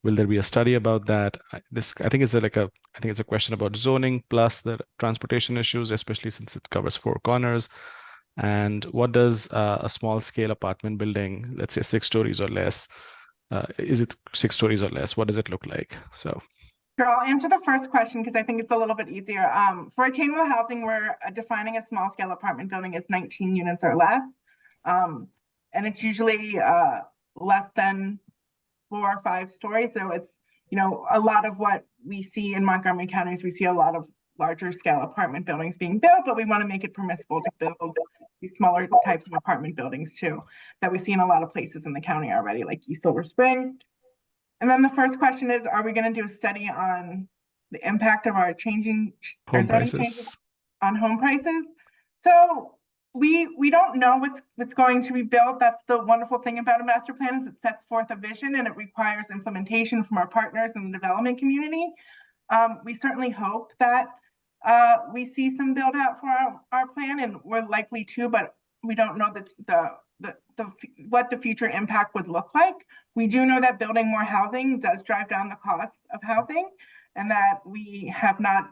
Will there be a study about that? I think it's a question about zoning plus the transportation issues, especially since it covers 4 corners. And what does a small-scale apartment building, let's say 6 stories or less, is it 6 stories or less? What does it look like? So. Sure, I'll answer the first question because I think it's a little bit easier. For attainable housing, we're defining a small-scale apartment building as 19 units or less. And it's usually less than 4 or 5 stories. So it's, a lot of what we see in Montgomery County is we see a lot of larger scale apartment buildings being built, but we want to make it permissible to build these smaller types of apartment buildings too, that we see in a lot of places in the county already, like East Silver Spring. And then the first question is, are we going to do a study on the impact of our changing Home zoning prices. changes on home prices? So we don't know what's going to be built. That's the wonderful thing about a master plan, is it sets forth a vision and it requires implementation from our partners in the development community. We certainly hope that we see some build out for our plan, and we're likely to, but we don't know what the future impact would look like. We do know that building more housing does drive down the cost of housing, and that we have not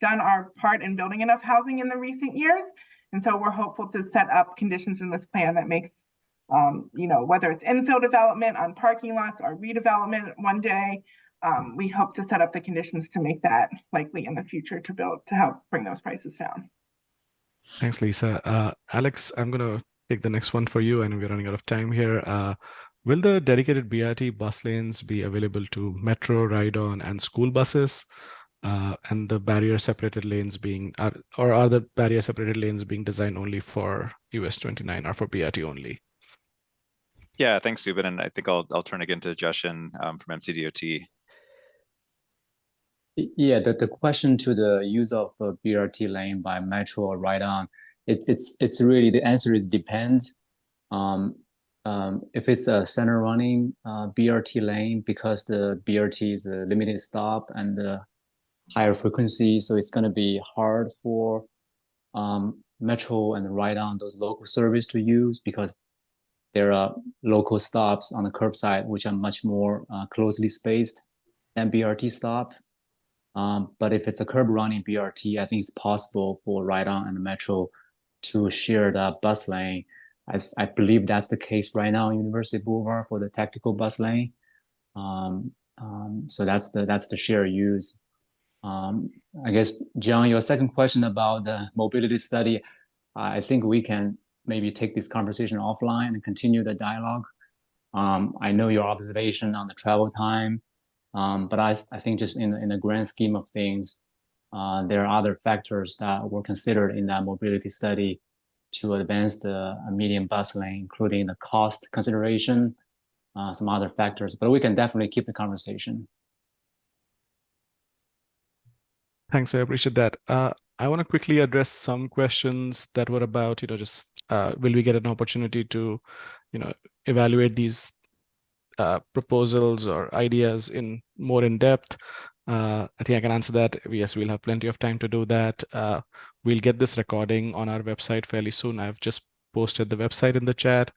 done our part in building enough housing in the recent years. And so we're hopeful to set up conditions in this plan that makes, whether it's infill development on parking lots or redevelopment one day, we hope to set up the conditions to make that likely in the future to help bring those prices down. Thanks, Lisa. Alex, I'm going to take the next one for you. I know we're running out of time here. Will the dedicated BRT bus lanes be available to metro, ride-on, and school buses? And the barrier separated lanes are the barrier separated lanes being designed only for US 29 or for BRT only? Yeah, thanks, Subin. And I think I'll turn again to Jushin from MCDOT. Yeah, the question to the use of a BRT lane by metro or ride-on, it's really, the answer is depends. If it's a center running BRT lane, because the BRT is a limited stop and the higher frequency, so it's going to be hard for metro and ride-on, those local service to use, because there are local stops on the curbside which are much more closely spaced than BRT stop. But if it's a curb running BRT, I think it's possible for ride-on and metro to share the bus lane. I believe that's the case right now in University Boulevard for the tactical bus lane. So that's the share use. I guess, John, your second question about the mobility study, I think we can maybe take this conversation offline and continue the dialogue. I know your observation on the travel time, but I think just in the grand scheme of things, there are other factors that were considered in that mobility study to advance the medium bus lane, including the cost consideration, some other factors, but we can definitely keep the conversation. Thanks, I appreciate that. I want to quickly address some questions that were about, just will we get an opportunity to, evaluate these proposals or ideas more in depth? I think I can answer that. Yes, we'll have plenty of time to do that. We'll get this recording on our website fairly soon. I've just posted the website in the chat.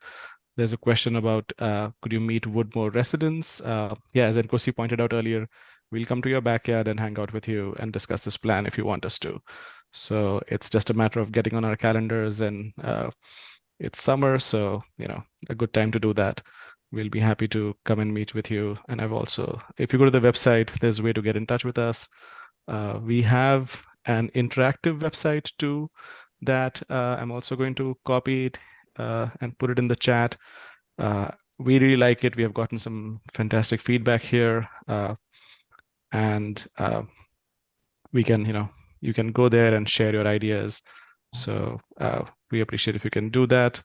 There's a question about, could you meet Woodmore residents? Yeah, as Nkosi pointed out earlier, we'll come to your backyard and hang out with you and discuss this plan if you want us to. So it's just a matter of getting on our calendars, and it's summer, so a good time to do that. We'll be happy to come and meet with you. And I've also, if you go to the website, there's a way to get in touch with us. We have an interactive website too that I'm also going to copy it and put it in the chat. We really like it. We have gotten some fantastic feedback here. And we can, you can go there and share your ideas. So we appreciate if you can do that.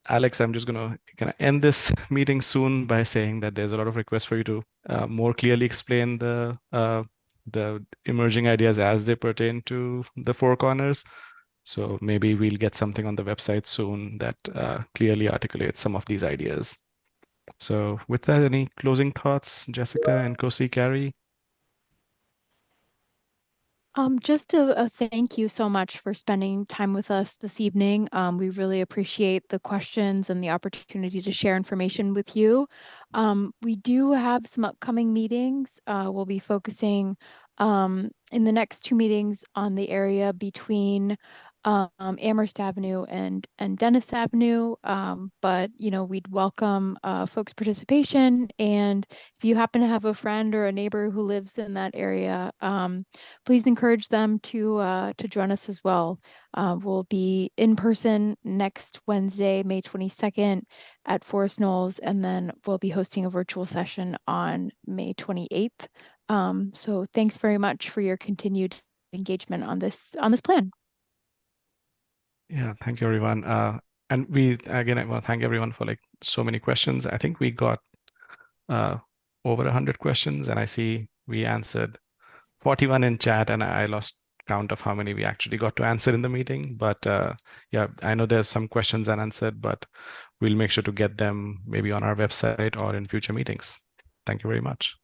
Alex, I'm just going to end this meeting soon by saying that there's a lot of requests for you to more clearly explain the emerging ideas as they pertain to the Four Corners. So maybe we'll get something on the website soon that clearly articulates some of these ideas. So with that, any closing thoughts, Jessica and Nkosi, Carrie? Just a thank you so much for spending time with us this evening. We really appreciate the questions and the opportunity to share information with you. We do have some upcoming meetings. We'll be focusing in the next two meetings on the area between Amherst Avenue and Dennis Avenue, but we'd welcome folks' participation, and if you happen to have a friend or a neighbor who lives in that area, please encourage them to join us as well. We'll be in person next Wednesday, May 22nd at Forest Knolls, and then we'll be hosting a virtual session on May 28th So thanks very much for your continued engagement on this plan. Yeah, thank you, everyone. And again, I want to thank everyone for like so many questions. I think we got over 100 questions, and I see we answered 41 in chat, and I lost count of how many we actually got to answer in the meeting. But yeah, I know there's some questions unanswered, but we'll make sure to get them maybe on our website or in future meetings. Thank you very much.